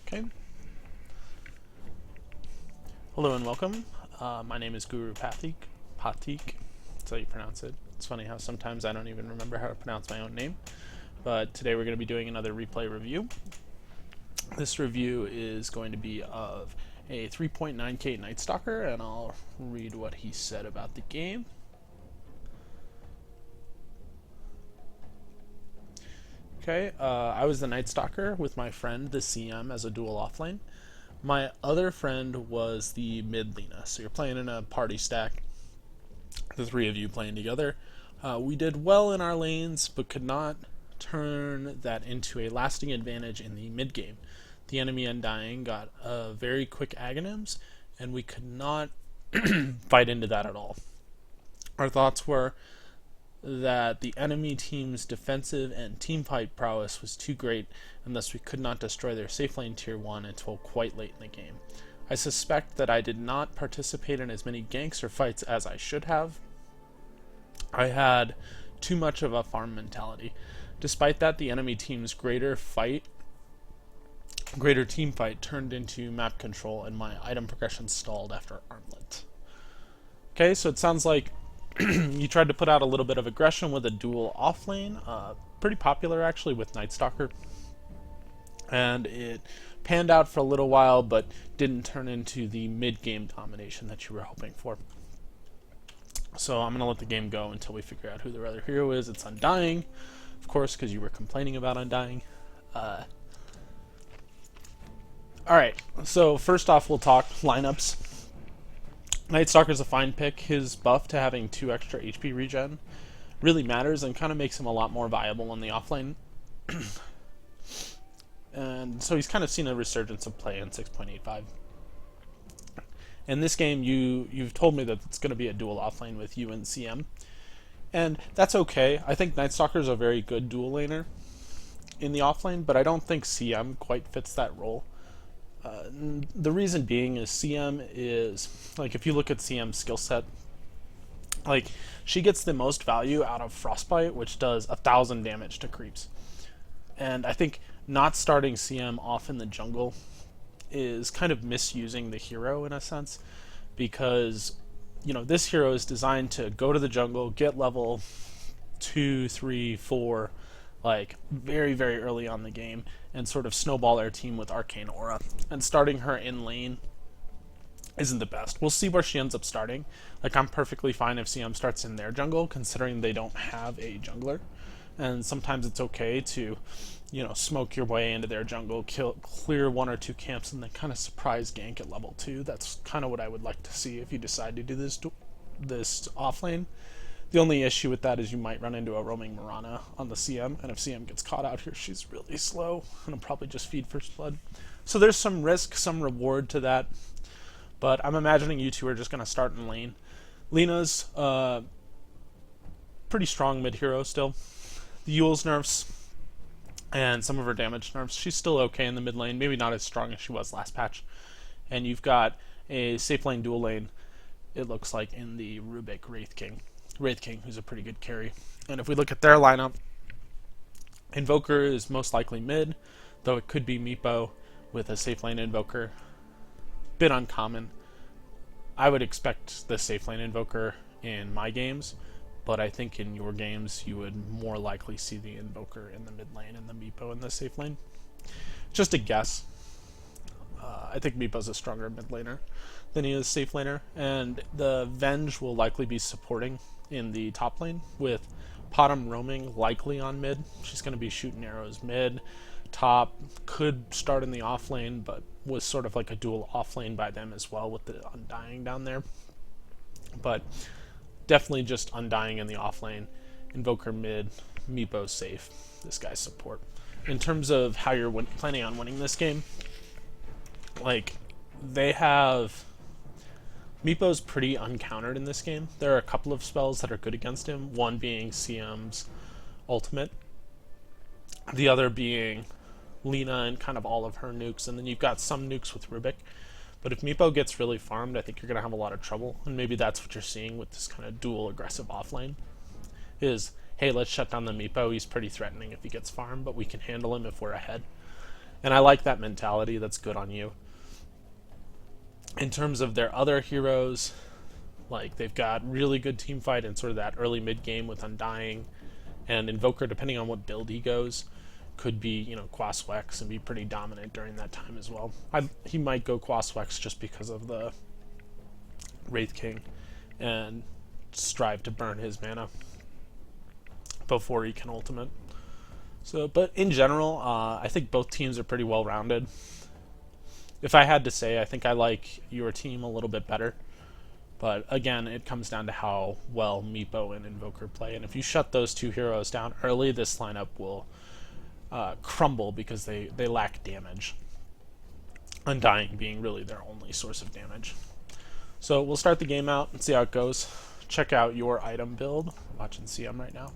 Okay. Hello and welcome. My name is Guru Pathik. That's how you pronounce it. It's funny how sometimes I don't even remember how to pronounce my own name. But today we're going to be doing another replay review. This review is going to be of a 3.9k Nightstalker, and I'll read what he said about the game. Okay, I was the Nightstalker with my friend, the CM, as a dual offlane. My other friend was the mid Lina, so you're playing in a party stack, the three of you playing together. We did well in our lanes, but could not turn that into a lasting advantage in the mid game. The enemy Undying got very quick Aghanims, and we could not fight into that at all. Our thoughts were that the enemy team's defensive and teamfight prowess was too great, and thus we could not destroy their safe lane tier 1 until quite late in the game. I suspect that I did not participate in as many ganks or fights as I should have. I had too much of a farm mentality. Despite that, the enemy team's greater team fight turned into map control, and my item progression stalled after Armlet. Okay, so it sounds like you tried to put out a little bit of aggression with a dual offlane, pretty popular actually with Nightstalker, and it panned out for a little while, but didn't turn into the mid-game domination that you were hoping for. So I'm going to let the game go until we figure out who the other hero is. It's Undying, of course, because you were complaining about Undying. Alright, so first off we'll talk lineups. Nightstalker's a fine pick. His buff to having 2 extra HP regen really matters and kind of makes him a lot more viable on the offlane. And so he's kind of seen a resurgence of play in 6.85. In this game, you've told me that it's going to be a dual offlane with you and CM. And that's okay. I think Nightstalker's a very good dual laner in the offlane, but I don't think CM quite fits that role. The reason being is CM is, like, if you look at CM's skill set, like, she gets the most value out of Frostbite, which does 1,000 damage to creeps. And I think not starting CM off in the jungle is kind of misusing the hero in a sense, because, you know, this hero is designed to go to the jungle, get level 2, 3, 4, like very, very early on the game, and sort of snowball our team with Arcane Aura. And starting her in lane isn't the best. We'll see where she ends up starting. Like, I'm perfectly fine if CM starts in their jungle, considering they don't have a jungler. And sometimes it's okay to, you know, smoke your way into their jungle, clear 1 or 2 camps, and then kind of surprise gank at level 2. That's kind of what I would like to see if you decide to do this offlane. The only issue with that is you might run into a roaming Mirana on the CM, and if CM gets caught out here, she's really slow, and it'll probably just feed First Blood. So there's some risk, some reward to that, but I'm imagining you two are just going to start in lane. Lina's pretty strong mid-hero still. The Yule's nerfs and some of her damage nerfs, she's still okay in the mid lane, maybe not as strong as she was last patch. And you've got a safe lane dual lane, it looks like, in the Rubik Wraith King, who's a pretty good carry. And if we look at their lineup, Invoker is most likely mid, though it could be Meepo with a safe lane Invoker. Bit uncommon. I would expect the safe lane Invoker in my games, but I think in your games you would more likely see the Invoker in the mid lane and the Meepo in the safe lane. Just a guess. I think Meepo's a stronger mid laner than he is safe laner, and the Venge will likely be supporting in the top lane, with Potom roaming likely on mid. She's going to be shooting arrows mid, top, could start in the off lane, but was sort of like a dual off lane by them as well with the Undying down there. But definitely just Undying in the off lane, Invoker mid, Meepo safe, this guy's support. In terms of how you're planning on winning this game, like, they have... Meepo's pretty uncountered in this game. There are a couple of spells that are good against him, one being CM's ultimate, the other being Lina and kind of all of her nukes, and then you've got some nukes with Rubik. But if Meepo gets really farmed, I think you're going to have a lot of trouble, and maybe that's what you're seeing with this kind of dual aggressive offlane, is, hey, let's shut down the Meepo, he's pretty threatening if he gets farmed, but we can handle him if we're ahead. And I like that mentality. That's good on you. In terms of their other heroes, like they've got really good team fight in sort of that early mid game with Undying, and Invoker, depending on what build he goes, could be, you know, Quaswex and be pretty dominant during that time as well. He might go Quaswex just because of the Wraith King and strive to burn his mana before he can ultimate. So, but in general, I think both teams are pretty well rounded. If I had to say, I think I like your team a little bit better. But again, it comes down to how well Meepo and Invoker play. And if you shut those two heroes down early, this lineup will crumble because they lack damage. Undying being really their only source of damage. So we'll start the game out and see how it goes. Check out your item build. Watching CM right now.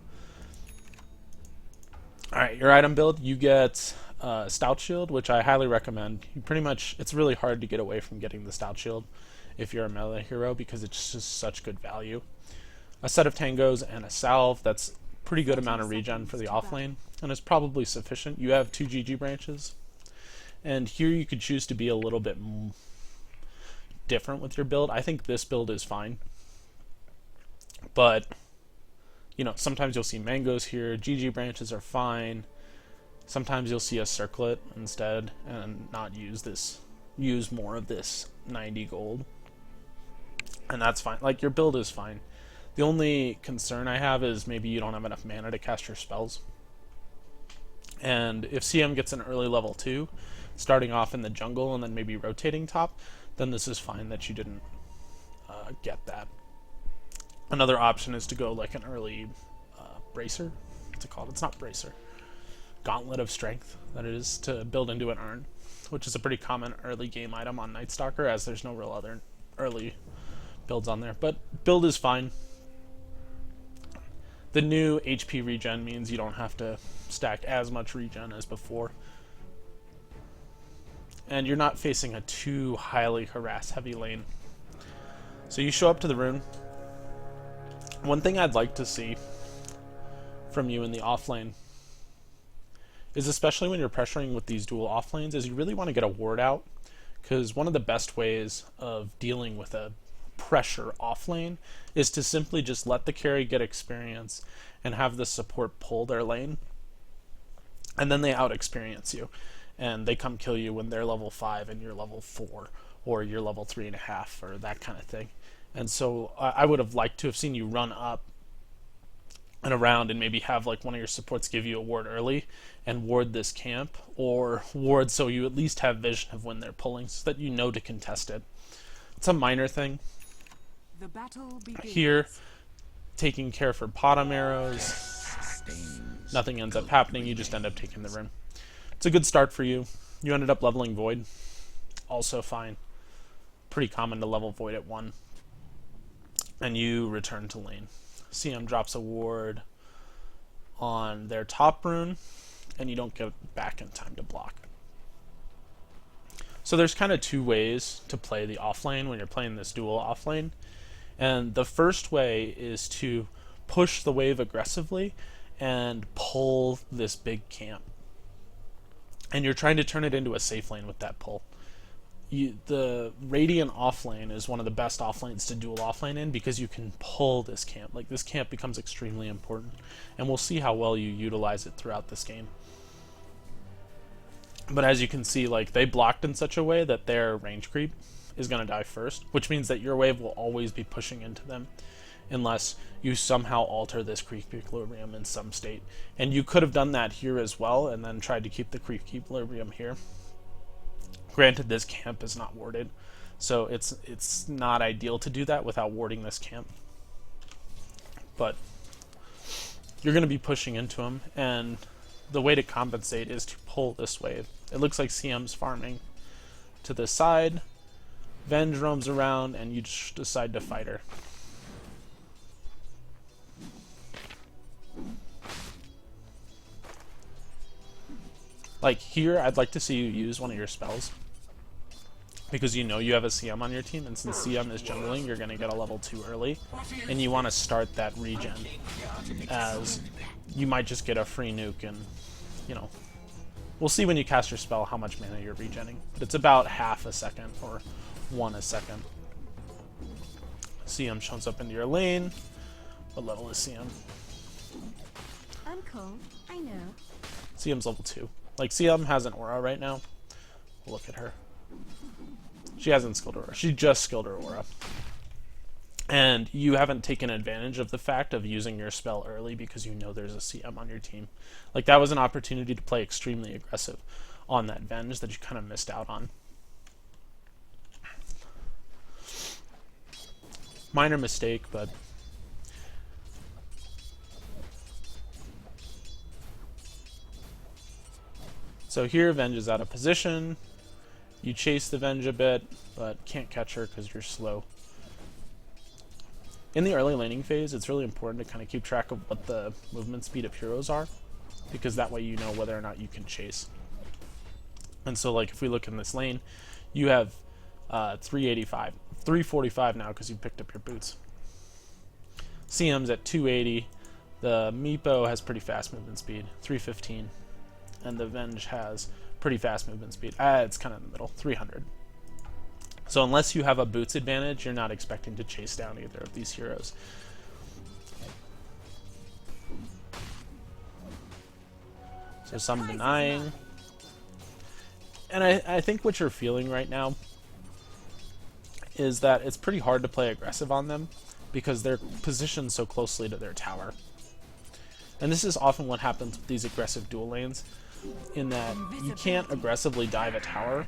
Alright, your item build, you get Stout Shield, which I highly recommend. You pretty much, it's really hard to get away from getting the Stout Shield if you're a melee hero because it's just such good value. A set of tangos and a salve, that's pretty good amount of regen for the offlane, and it's probably sufficient. You have 2 GG branches, and here you could choose to be a little bit different with your build. I think this build is fine, but you know, sometimes you'll see mangoes here. GG branches are fine. Sometimes you'll see a circlet instead and not use more of this 90 gold. And that's fine. Like, your build is fine. The only concern I have is maybe you don't have enough mana to cast your spells. And if CM gets an early level 2, starting off in the jungle and then maybe rotating top, then this is fine that you didn't get that. Another option is to go like an early bracer. What's it called? It's not bracer. Gauntlet of Strength, that it is, to build into an urn, which is a pretty common early game item on Nightstalker, as there's no real other early builds on there. But build is fine. The new HP regen means you don't have to stack as much regen as before. And you're not facing a too highly harassed heavy lane. So you show up to the rune. One thing I'd like to see from you in the offlane is, especially when you're pressuring with these dual offlanes, is you really want to get a ward out, because one of the best ways of dealing with a pressure offlane is to simply just let the carry get experience and have the support pull their lane, and then they out experience you and they come kill you when they're level 5 and you're level 4, or you're level 3.5, or that kind of thing. And so I would have liked to have seen you run up and around and maybe have like one of your supports give you a ward early and ward this camp, or ward so you at least have vision of when they're pulling so that you know to contest it. It's a minor thing. The battle begins. Here, taking care for bottom arrows, nothing ends up happening, you just end up taking the rune. It's a good start for you. You ended up leveling Void, also fine. Pretty common to level Void at 1. And you return to lane. CM drops a ward on their top rune, and you don't get back in time to block. So there's kind of two ways to play the offlane when you're playing this dual offlane. And the first way is to push the wave aggressively and pull this big camp. And you're trying to turn it into a safe lane with that pull. The Radiant offlane is one of the best offlanes to dual offlane in, because you can pull this camp. Like, this camp becomes extremely important, and we'll see how well you utilize it throughout this game. But as you can see, like, they blocked in such a way that their range creep is going to die first, which means that your wave will always be pushing into them unless you somehow alter this creep equilibrium in some state. And you could have done that here as well and then tried to keep the creep equilibrium here. Granted, this camp is not warded, so it's not ideal to do that without warding this camp. But you're going to be pushing into him, and the way to compensate is to pull this wave. It looks like CM's farming to the side. Venge roams around, and you just decide to fight her. Like here, I'd like to see you use one of your spells, because you know you have a CM on your team, and since CM is jungling, you're going to get a level 2 early, and you want to start that regen, as you might just get a free nuke and, you know, We'll see when you cast your spell how much mana you're regenning, but it's about half a second or 1 a second. CM shows up into your lane. What level is CM? I'm cold, I know. CM's level 2. Like, CM has an aura right now. Look at her. She hasn't skilled her aura. She just skilled her aura. And you haven't taken advantage of the fact of using your spell early because you know there's a CM on your team. Like, that was an opportunity to play extremely aggressive on that Venge that you kind of missed out on. Minor mistake, but... So here, Venge is out of position. You chase the Venge a bit, but can't catch her because you're slow. In the early laning phase, it's really important to kind of keep track of what the movement speed of heroes are, because that way you know whether or not you can chase. And so, like, if we look in this lane, you have 385, 345 now because you picked up your boots. CM's at 280. The Meepo has pretty fast movement speed, 315, and the Venge has pretty fast movement speed. It's kind of in the middle, 300. So unless you have a boots advantage, you're not expecting to chase down either of these heroes. So some denying. And I think what you're feeling right now is that it's pretty hard to play aggressive on them because they're positioned so closely to their tower. And this is often what happens with these aggressive dual lanes, in that you can't aggressively dive a tower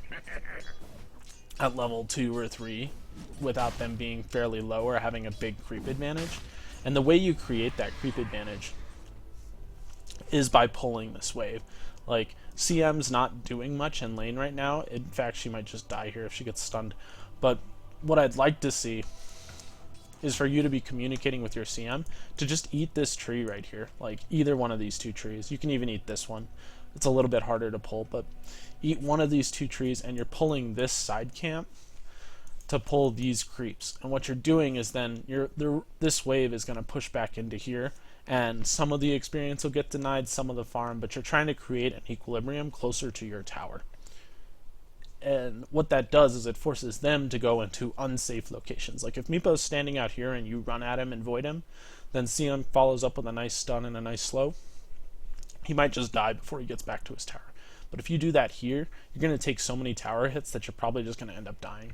at level 2 or 3 without them being fairly low or having a big creep advantage. And the way you create that creep advantage is by pulling this wave. Like, CM's not doing much in lane right now. In fact, she might just die here if she gets stunned. But what I'd like to see is for you to be communicating with your CM to just eat this tree right here. Like, either one of these 2 trees. You can even eat this one. It's a little bit harder to pull, but eat one of these 2 trees and you're pulling this side camp to pull these creeps. And what you're doing is then this wave is going to push back into here, and some of the experience will get denied, some of the farm, but you're trying to create an equilibrium closer to your tower. And what that does is it forces them to go into unsafe locations. Like, if Meepo's standing out here and you run at him and void him, then CM follows up with a nice stun and a nice slow. He might just die before he gets back to his tower. But if you do that here, you're going to take so many tower hits that you're probably just going to end up dying.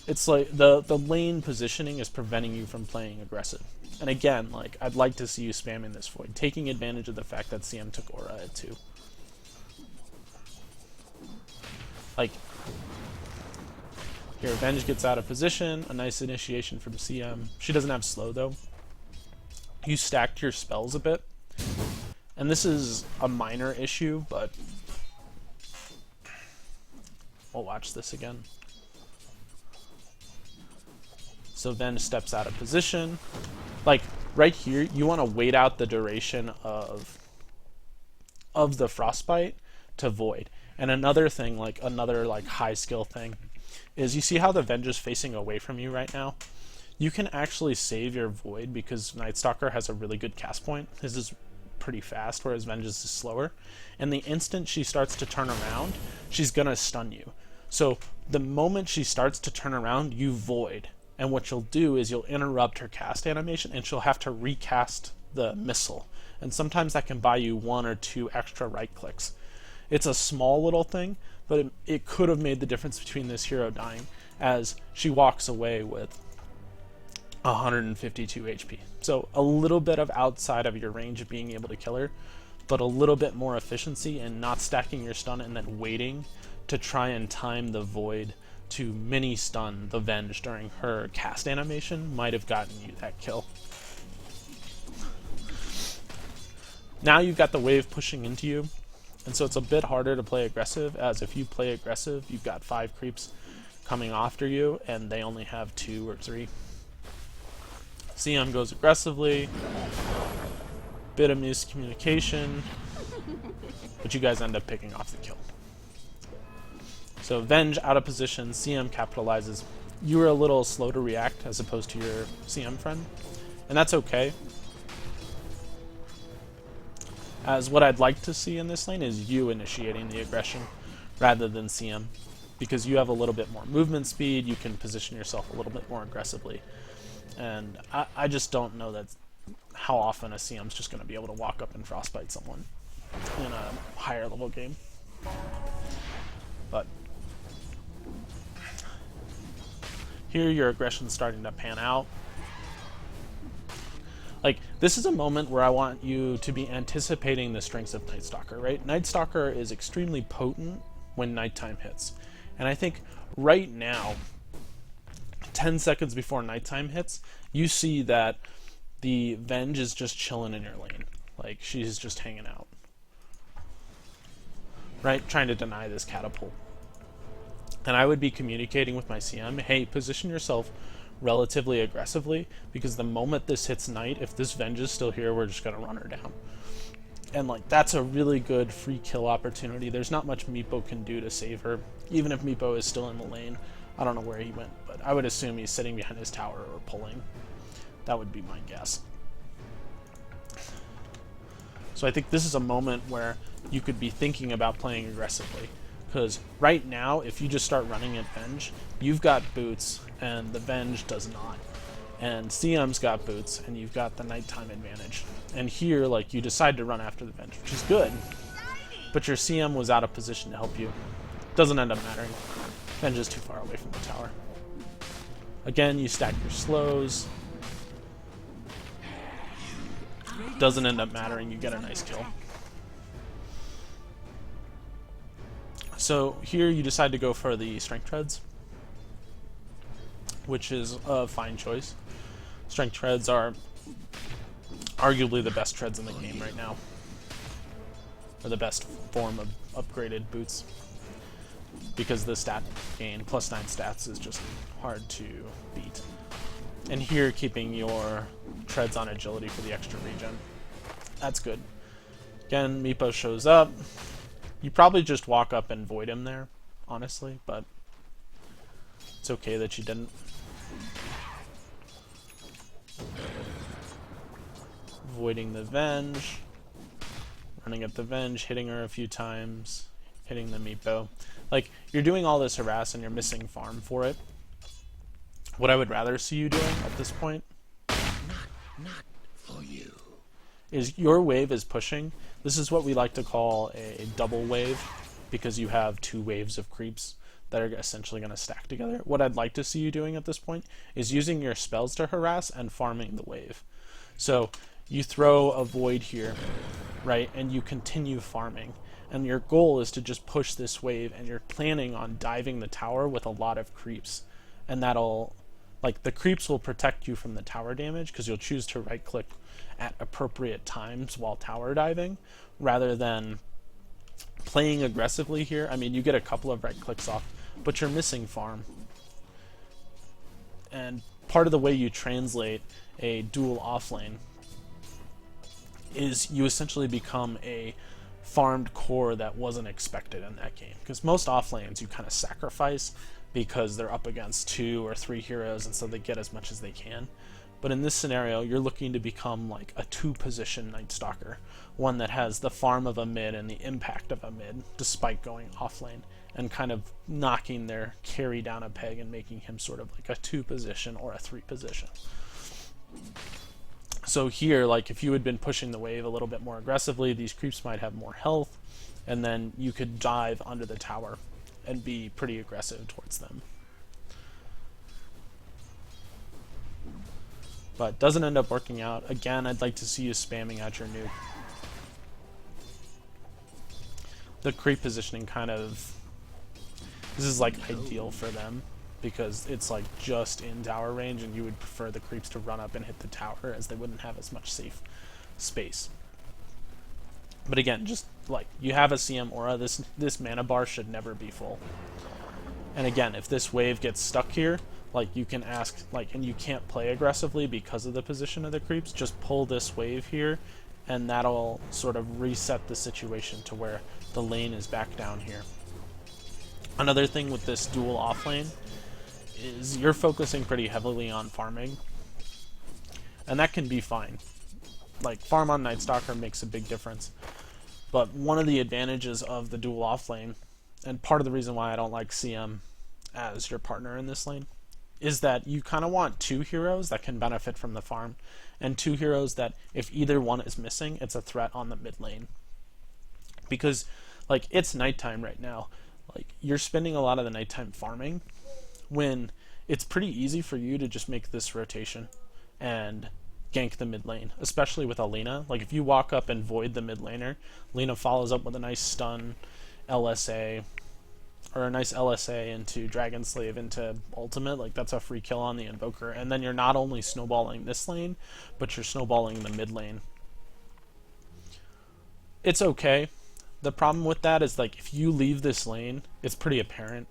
It's like the lane positioning is preventing you from playing aggressive. And again, like, I'd like to see you spamming this void, taking advantage of the fact that CM took aura at 2. Like, here, Venge gets out of position, a nice initiation from CM. She doesn't have slow, though. You stacked your spells a bit. And this is a minor issue, but we'll watch this again. So Venge steps out of position. Like, right here, you want to wait out the duration of the frostbite to void. And another thing, like another high skill thing, is you see how the Venge is facing away from you right now? You can actually save your void because Nightstalker has a really good cast point. His is pretty fast, whereas Venge's is slower. And the instant she starts to turn around, she's gonna stun you. So the moment she starts to turn around, you void. And what you'll do is you'll interrupt her cast animation and she'll have to recast the missile. And sometimes that can buy you 1 or 2 extra right clicks. It's a small little thing, but it could have made the difference between this hero dying, as she walks away with 152 HP. So a little bit of outside of your range of being able to kill her, but a little bit more efficiency and not stacking your stun and then waiting to try and time the void to mini stun the Venge during her cast animation might have gotten you that kill. Now you've got the wave pushing into you, and so it's a bit harder to play aggressive, as if you play aggressive, you've got 5 creeps coming after you, and they only have 2 or 3. CM goes aggressively, bit of miscommunication, but you guys end up picking off the kill. So Venge out of position, CM capitalizes. You were a little slow to react as opposed to your CM friend, and that's okay. as what I'd like to see in this lane is you initiating the aggression rather than CM, because you have a little bit more movement speed, you can position yourself a little bit more aggressively, and I just don't know that how often a CM's just going to be able to walk up and frostbite someone in a higher level game. But here your aggression's starting to pan out. Like, this is a moment where I want you to be anticipating the strengths of Nightstalker, right? Nightstalker is extremely potent when nighttime hits. And I think right now, 10 seconds before nighttime hits, you see that the Venge is just chilling in your lane. Like, she's just hanging out. Right? Trying to deny this catapult. And I would be communicating with my CM, hey, position yourself relatively aggressively, because the moment this hits night, if this Venge is still here, we're just going to run her down. And like, that's a really good free kill opportunity. There's not much Meepo can do to save her, even if Meepo is still in the lane. I don't know where he went, but I would assume he's sitting behind his tower or pulling. That would be my guess. So I think this is a moment where you could be thinking about playing aggressively. Because right now, if you just start running at Venge, you've got boots, and the Venge does not. And CM's got boots, and you've got the nighttime advantage. And here, like, you decide to run after the Venge, which is good. But your CM was out of position to help you. Doesn't end up mattering. Venge is too far away from the tower. Again, you stack your slows. Doesn't end up mattering, you get a nice kill. So here you decide to go for the Strength Treads, which is a fine choice. Strength Treads are arguably the best treads in the game right now, or the best form of upgraded boots, because the stat gain, +9 stats, is just hard to beat. And here, keeping your treads on agility for the extra regen. That's good. Again, Meepo shows up. You probably just walk up and void him there, honestly, but it's okay that you didn't. Voiding the Venge, running at the Venge, hitting her a few times, hitting the Meepo. Like, you're doing all this harass and you're missing farm for it. What I would rather see you doing at this point Not for you. is your wave is pushing. This is what we like to call a double wave, because you have two waves of creeps that are essentially going to stack together. What I'd like to see you doing at this point is using your spells to harass and farming the wave. So you throw a void here, right, and you continue farming. And your goal is to just push this wave, and you're planning on diving the tower with a lot of creeps. And that'll, like, the creeps will protect you from the tower damage, because you'll choose to right-click at appropriate times while tower diving, rather than playing aggressively here. I mean, you get a couple of right clicks off, but you're missing farm. And part of the way you translate a dual offlane is you essentially become a farmed core that wasn't expected in that game. Because most offlanes you kind of sacrifice because they're up against 2 or 3 heroes, and so they get as much as they can. But in this scenario, you're looking to become like a 2-position Nightstalker, one that has the farm of a mid and the impact of a mid, despite going offlane, and kind of knocking their carry down a peg and making him sort of like a 2-position or a 3-position. So here, like, if you had been pushing the wave a little bit more aggressively, these creeps might have more health, and then you could dive under the tower and be pretty aggressive towards them. But doesn't end up working out. Again, I'd like to see you spamming out your nuke. The creep positioning kind of... This is like ideal for them, because it's like just in tower range, and you would prefer the creeps to run up and hit the tower, as they wouldn't have as much safe space. But again, just like, you have a CM aura, this mana bar should never be full. And again, if this wave gets stuck here, like, you can ask, like, and you can't play aggressively because of the position of the creeps, just pull this wave here, and that'll sort of reset the situation to where the lane is back down here. Another thing with this dual offlane is you're focusing pretty heavily on farming, and that can be fine. Like, farm on Nightstalker makes a big difference. But one of the advantages of the dual offlane, and part of the reason why I don't like CM as your partner in this lane, is that you kind of want two heroes that can benefit from the farm, and two heroes that, if either one is missing, it's a threat on the mid lane. Because, like, it's nighttime right now. Like, you're spending a lot of the nighttime farming, when it's pretty easy for you to just make this rotation and gank the mid lane, especially with Alina. Like, if you walk up and void the mid laner, Lina follows up with a nice stun LSA, or a nice LSA into Dragon Slave into ultimate. Like, that's a free kill on the Invoker, and then you're not only snowballing this lane, but you're snowballing the mid lane. It's okay. The problem with that is, like, if you leave this lane, it's pretty apparent,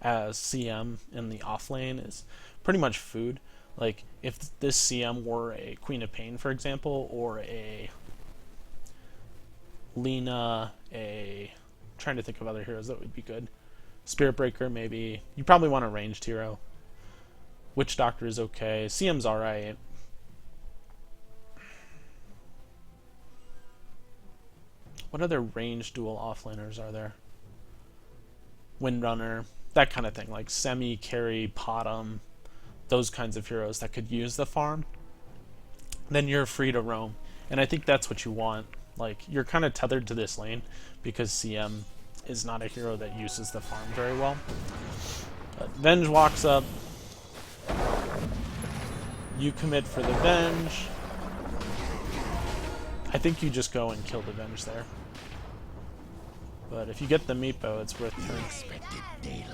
as CM in the off lane is pretty much food. Like, if this CM were a Queen of Pain, for example, or a Lina, trying to think of other heroes that would be good. Spirit Breaker, maybe. You probably want a ranged hero. Witch Doctor is okay. CM's alright. What other ranged dual offlaners are there? Windrunner, that kind of thing. Like Semi, Carry, Potom, those kinds of heroes that could use the farm. Then you're free to roam. And I think that's what you want. Like, you're kind of tethered to this lane because CM is not a hero that uses the farm very well. But Venge walks up. You commit for the Venge. I think you just go and kill the Venge there. But if you get the Meepo, it's worth killing.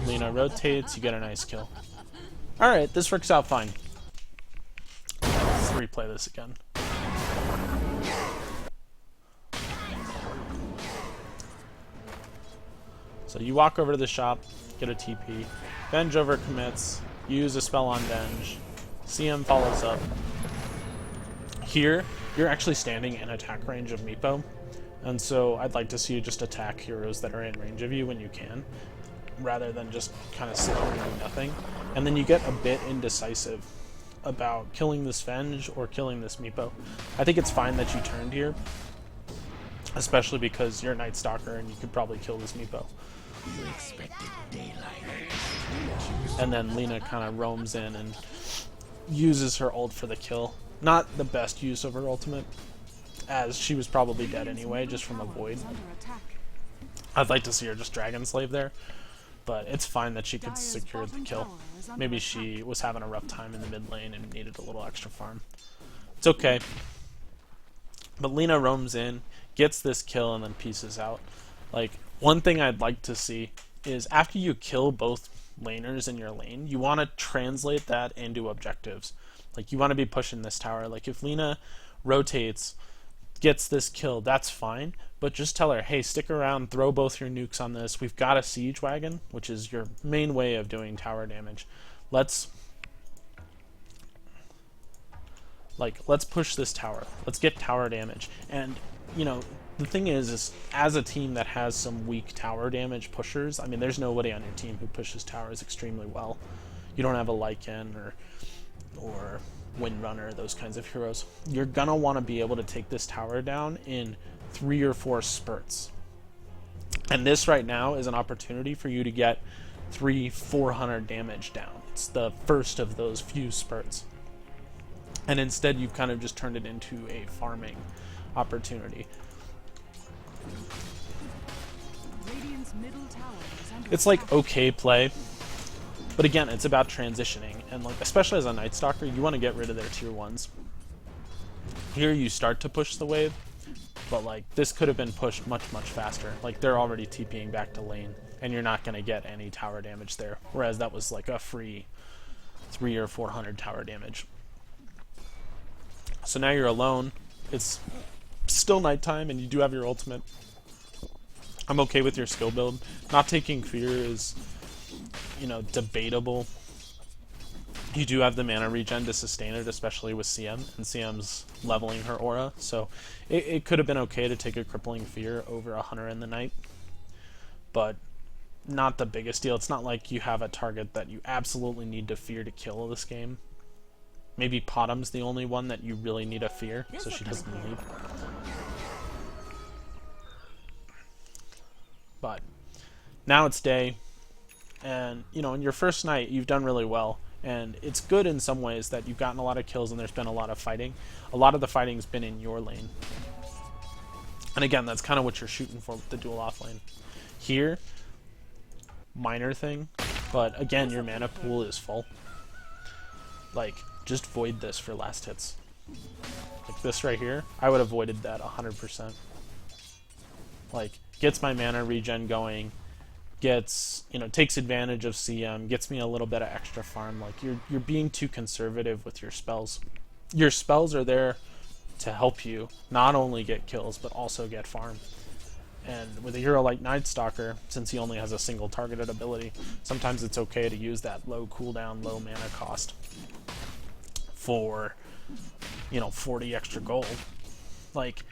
Lina rotates, you get a nice kill. Alright, this works out fine. Let's replay this again. So you walk over to the shop, get a TP. Venge overcommits, use a spell on Venge. CM follows up. Here, you're actually standing in attack range of Meepo. And so I'd like to see you just attack heroes that are in range of you when you can, rather than just kind of sit here and do nothing. And then you get a bit indecisive about killing this Venge or killing this Meepo. I think it's fine that you turned here, especially because you're a Nightstalker and you could probably kill this Meepo. And then Lina kind of roams in and uses her ult for the kill. Not the best use of her ultimate, as she was probably dead anyway, just from a void. I'd like to see her just Dragon Slave there, but it's fine that she could secure the kill. Maybe she was having a rough time in the mid lane and needed a little extra farm. It's okay. But Lina roams in, gets this kill, and then pieces out. Like, one thing I'd like to see is after you kill both laners in your lane, you want to translate that into objectives. Like, you want to be pushing this tower. Like, if Lina rotates, gets this kill, that's fine. But just tell her, hey, stick around, throw both your nukes on this. We've got a siege wagon, which is your main way of doing tower damage. Let's push this tower. Let's get tower damage. And, you know, the thing is as a team that has some weak tower damage pushers, I mean, there's nobody on your team who pushes towers extremely well. You don't have a Lycan or Windrunner, those kinds of heroes. You're gonna want to be able to take this tower down in 3 or 4 spurts. And this right now is an opportunity for you to get 300-400 damage down. It's the first of those few spurts. And instead you've kind of just turned it into a farming opportunity. It's like okay play, but again, it's about transitioning, and like especially as a Nightstalker, you want to get rid of their tier 1s. Here you start to push the wave, but like this could have been pushed much faster. Like they're already TPing back to lane, and you're not going to get any tower damage there, whereas that was like a free 300 or 400 tower damage. So now you're alone. It's still nighttime, and you do have your ultimate. I'm okay with your skill build. Not taking fear is, you know, debatable. You do have the mana regen to sustain it, especially with CM, and CM's leveling her aura, so it could have been okay to take a crippling fear over a hunter in the night, but not the biggest deal. It's not like you have a target that you absolutely need to fear to kill this game. Maybe Potom's the only one that you really need a fear, so she doesn't leave. But now it's day, and you know, in your first night, you've done really well. And it's good in some ways that you've gotten a lot of kills and there's been a lot of fighting. A lot of the fighting's been in your lane. And again, that's kind of what you're shooting for with the dual offlane. Here, minor thing, but again, your mana pool is full. Like, just void this for last hits. Like this right here, I would have voided that 100%. Like, gets my mana regen going, gets, you know, takes advantage of CM, gets me a little bit of extra farm. Like, you're being too conservative with your spells. Your spells are there to help you not only get kills, but also get farm. And with a hero like Nightstalker, since he only has a single targeted ability, sometimes it's okay to use that low cooldown, low mana cost for, you know, 40 extra gold. Like,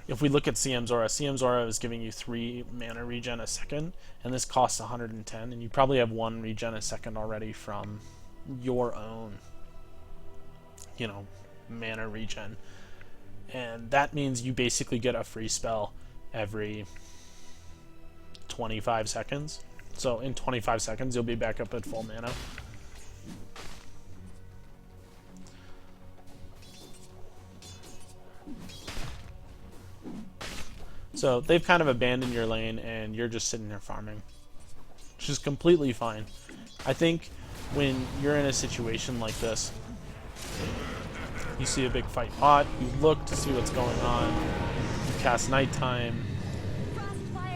if we look at CM's Aura is giving you 3 mana regen a second, and this costs 110, and you probably have 1 regen a second already from your own, you know, mana regen. And that means you basically get a free spell every 25 seconds. So in 25 seconds, you'll be back up at full mana. So they've kind of abandoned your lane, and you're just sitting there farming, which is completely fine. I think when you're in a situation like this, you see a big fight pot, you look to see what's going on, you cast Nighttime,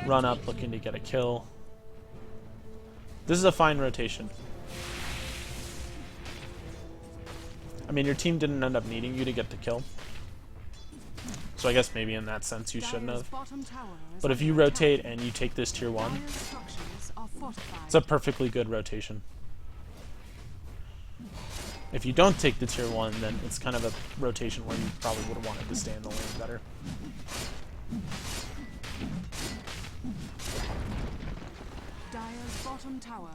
run up looking to get a kill. This is a fine rotation. I mean, your team didn't end up needing you to get the kill, so I guess maybe in that sense you shouldn't have. But if you rotate and you take this tier 1, it's a perfectly good rotation. If you don't take the tier 1, then it's kind of a rotation where you probably would have wanted to stay in the lane better.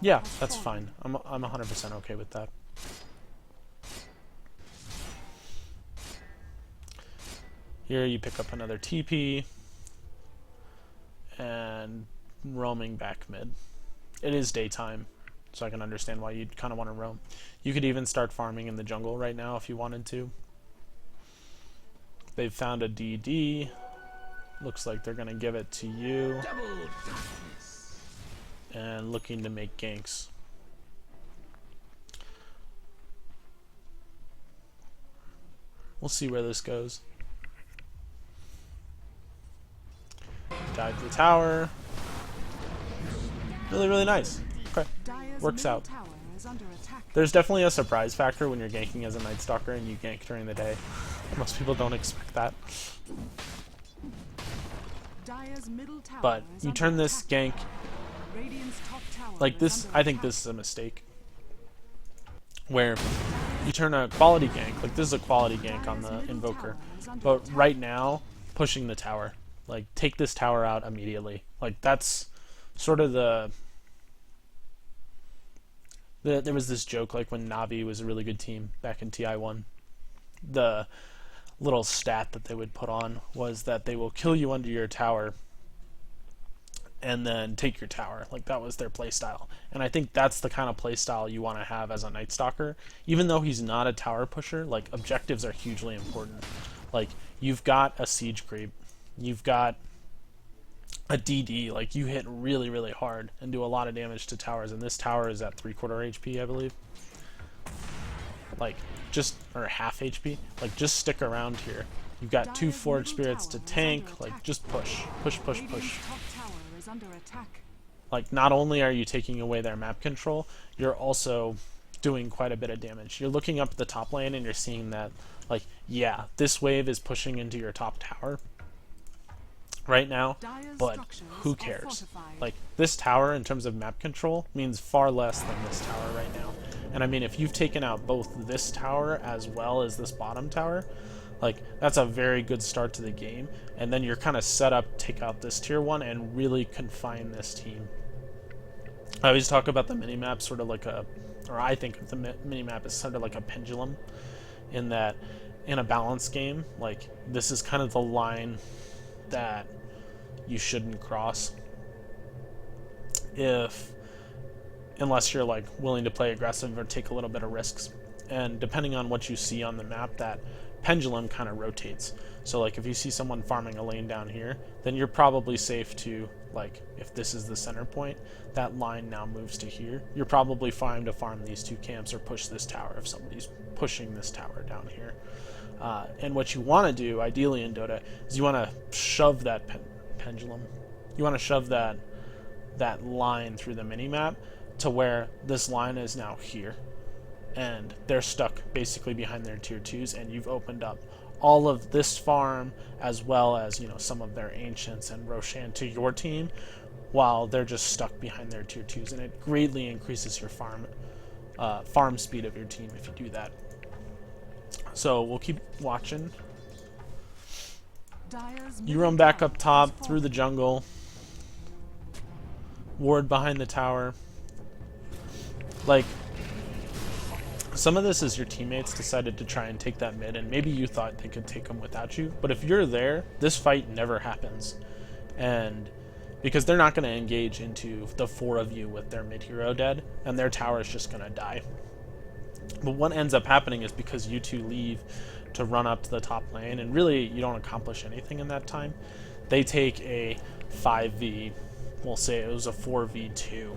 Yeah, that's fine. I'm 100% okay with that. Here you pick up another TP and roaming back mid. It is daytime, so I can understand why you'd kind of want to roam. You could even start farming in the jungle right now if you wanted to. They've found a DD. Looks like they're going to give it to you. And looking to make ganks. We'll see where this goes. Dive the tower. Really, really nice. Okay. Works out. There's definitely a surprise factor when you're ganking as a Nightstalker and you gank during the day. Most people don't expect that. But you turn this gank like this. I think this is a mistake. Where you turn a quality gank, like this is a quality gank on the Invoker, but right now, pushing the tower. Like, take this tower out immediately. Like, that's sort of there was this joke, like when Navi was a really good team back in TI1. The little stat that they would put on was that they will kill you under your tower and then take your tower. Like, that was their playstyle. And I think that's the kind of playstyle you want to have as a Nightstalker. Even though he's not a tower pusher, like, objectives are hugely important. Like, you've got a siege creep. You've got a DD, like you hit really, really hard and do a lot of damage to towers, and this tower is at 3/4 HP, I believe. Like, just, or half HP. Like, just stick around here. You've got 2 Forge Spirits to tank, like, just push. Push, push, push. Like, not only are you taking away their map control, you're also doing quite a bit of damage. You're looking up the top lane and you're seeing that, like, yeah, this wave is pushing into your top tower right now, but who cares? Like, this tower in terms of map control means far less than this tower right now. And I mean, if you've taken out both this tower as well as this bottom tower, like, that's a very good start to the game, and then you're kind of set up to take out this tier 1 and really confine this team. I always talk about the minimap sort of like a, or I think of the minimap as sort of like a pendulum, in that in a balanced game, like, this is kind of the line that you shouldn't cross. unless you're like willing to play aggressive or take a little bit of risks. And depending on what you see on the map, that pendulum kind of rotates. So like if you see someone farming a lane down here, then you're probably safe to, like, if this is the center point, that line now moves to here. You're probably fine to farm these two camps or push this tower if somebody's pushing this tower down here. And what you want to do, ideally in Dota, is you want to shove that pendulum. You want to shove that line through the minimap to where this line is now here. And they're stuck basically behind their tier 2s, and you've opened up all of this farm as well as, you know, some of their ancients and Roshan to your team, while they're just stuck behind their tier 2s, and it greatly increases your farm speed of your team if you do that. So we'll keep watching. You run back up top through the jungle, ward behind the tower. Like, some of this is your teammates decided to try and take that mid, and maybe you thought they could take them without you, but if you're there, this fight never happens. And because they're not going to engage into the 4 of you with their mid hero dead, and their tower is just going to die. But what ends up happening is, because you two leave to run up to the top lane, and really you don't accomplish anything in that time, they take a 5v, we'll say it was a 4v2,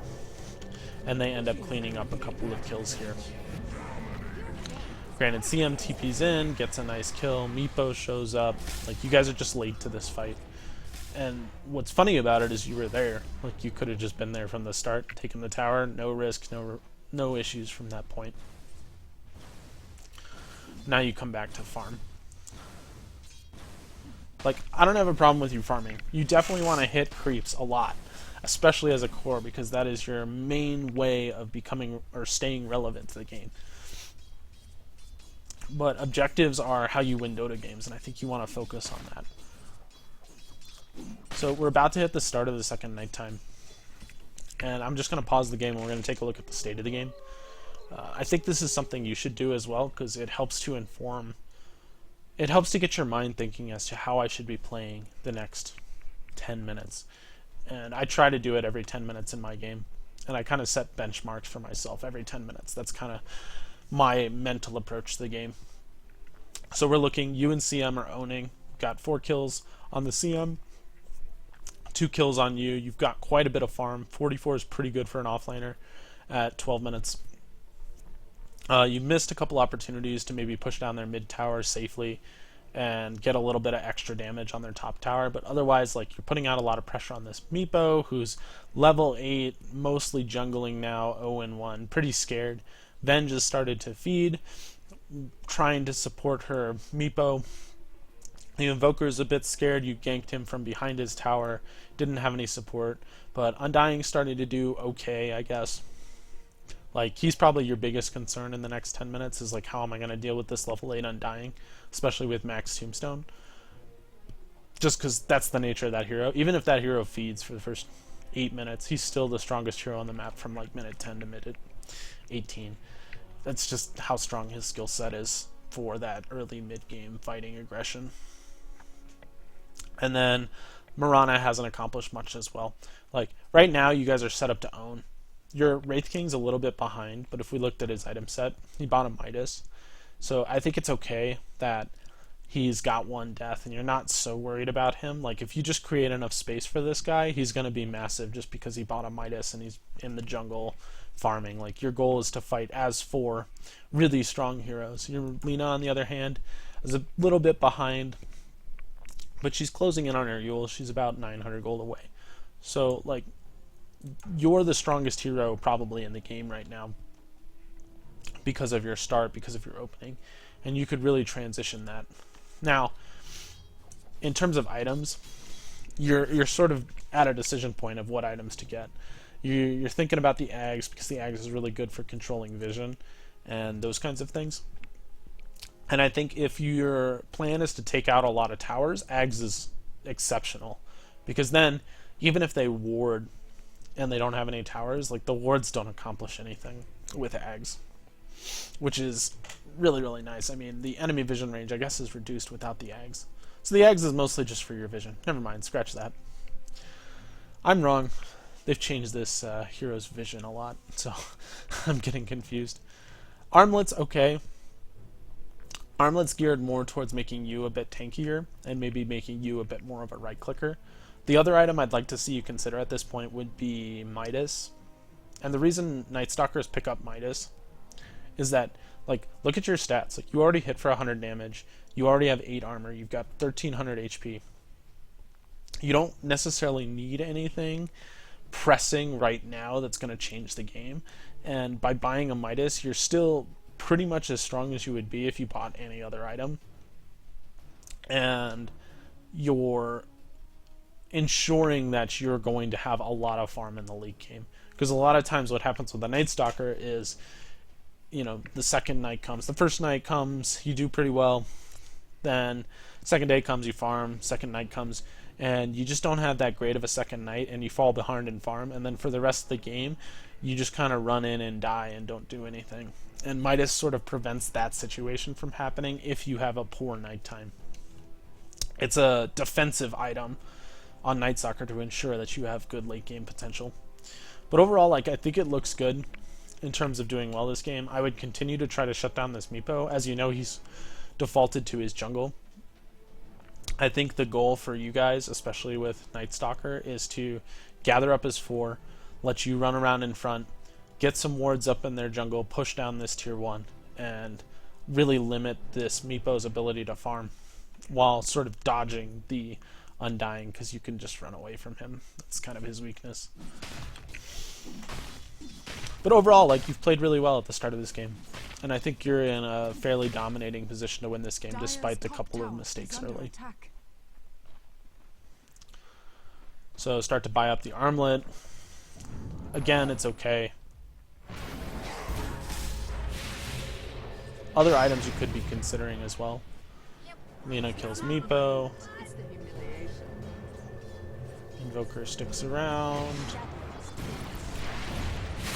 and they end up cleaning up a couple of kills here. Granted, CM TP's in, gets a nice kill, Meepo shows up, like, you guys are just late to this fight. And what's funny about it is you were there. Like, you could have just been there from the start, taken the tower, no risk, no issues from that point. Now you come back to farm. Like, I don't have a problem with you farming. You definitely want to hit creeps a lot, especially as a core, because that is your main way of becoming or staying relevant to the game. But objectives are how you win Dota games, and I think you want to focus on that. So we're about to hit the start of the second nighttime, and I'm just going to pause the game and we're going to take a look at the state of the game. I think this is something you should do as well, because it helps to inform, it helps to get your mind thinking as to how I should be playing the next 10 minutes. And I try to do it every 10 minutes in my game, and I kind of set benchmarks for myself every 10 minutes. That's kind of my mental approach to the game. So we're looking, you and CM are owning, got 4 kills on the CM, 2 kills on you. You've got quite a bit of farm. 44 is pretty good for an offlaner at 12 minutes. You missed a couple opportunities to maybe push down their mid tower safely and get a little bit of extra damage on their top tower, but otherwise, like, you're putting out a lot of pressure on this Meepo, who's level 8, mostly jungling now, 0-1, pretty scared. Ven just started to feed, trying to support her Meepo. The Invoker's a bit scared. You ganked him from behind his tower, didn't have any support, but Undying started to do okay, I guess. Like, he's probably your biggest concern in the next 10 minutes, is like, how am I going to deal with this level 8 Undying, especially with max Tombstone? Just because that's the nature of that hero. Even if that hero feeds for the first 8 minutes, he's still the strongest hero on the map from like minute 10 to minute 18. That's just how strong his skill set is for that early mid-game fighting aggression. And then Mirana hasn't accomplished much as well. Like, right now you guys are set up to own. Your Wraith King's a little bit behind, but if we looked at his item set, he bought a Midas. So I think it's okay that he's got 1 death and you're not so worried about him. Like, if you just create enough space for this guy, he's going to be massive just because he bought a Midas and he's in the jungle farming. Like, your goal is to fight as 4 really strong heroes. Your Lina, on the other hand, is a little bit behind, but she's closing in on her Yule. She's about 900 gold away. So, like, you're the strongest hero probably in the game right now because of your start, because of your opening, and you could really transition that. Now, in terms of items, you're sort of at a decision point of what items to get. You're thinking about the Ags, because the Ags is really good for controlling vision and those kinds of things. And I think if your plan is to take out a lot of towers, Ags is exceptional, because then even if they ward and they don't have any towers, like, the wards don't accomplish anything with Ags, which is really, really nice. I mean, the enemy vision range, I guess, is reduced without the Ags. So the Ags is mostly just for your vision. Never mind, scratch that. I'm wrong. they've changed this hero's vision a lot, so I'm getting confused. Armlet's okay. Armlet's geared more towards making you a bit tankier and maybe making you a bit more of a right clicker. The other item I'd like to see you consider at this point would be Midas. And the reason Nightstalkers pick up Midas is that, like, look at your stats. Like, you already hit for 100 damage. You already have 8 armor. You've got 1300 HP. You don't necessarily need anything pressing right now that's going to change the game. And by buying a Midas, you're still pretty much as strong as you would be if you bought any other item. And you're ensuring that you're going to have a lot of farm in the late game. Because a lot of times what happens with a Nightstalker is, you know, the second night comes. The first night comes, you do pretty well. Then second day comes, you farm. Second night comes, and you just don't have that great of a second night, and you fall behind in farm. And then for the rest of the game, you just kind of run in and die and don't do anything. And Midas sort of prevents that situation from happening if you have a poor nighttime. It's a defensive item on Nightstalker to ensure that you have good late game potential. But overall, like, I think it looks good in terms of doing well this game. I would continue to try to shut down this Meepo. As you know, he's defaulted to his jungle. I think the goal for you guys, especially with Nightstalker, is to gather up his 4, let you run around in front, get some wards up in their jungle, push down this tier 1, and really limit this Meepo's ability to farm while sort of dodging the Undying, because you can just run away from him. That's kind of his weakness. But overall, like, you've played really well at the start of this game, and I think you're in a fairly dominating position to win this game despite the couple of mistakes early. So start to buy up the armlet. Again, it's okay. Other items you could be considering as well. Lina kills Meepo. Invoker sticks around.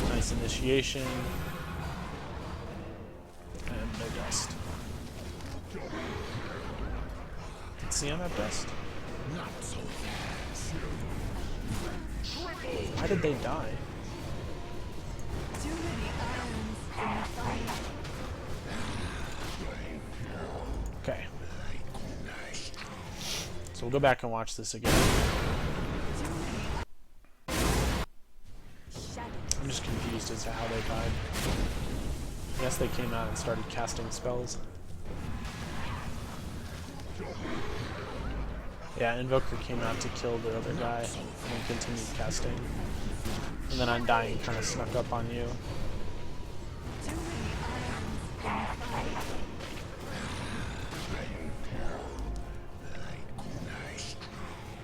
Nice initiation. And no dust. Did CM have dust? Not so fast. Why did they die? Too many irons in the fire. Okay. So we'll go back and watch this again. I'm just confused as to how they died. I guess they came out and started casting spells. Yeah, Invoker came out to kill the other guy and continued casting. And then Undying kind of snuck up on you.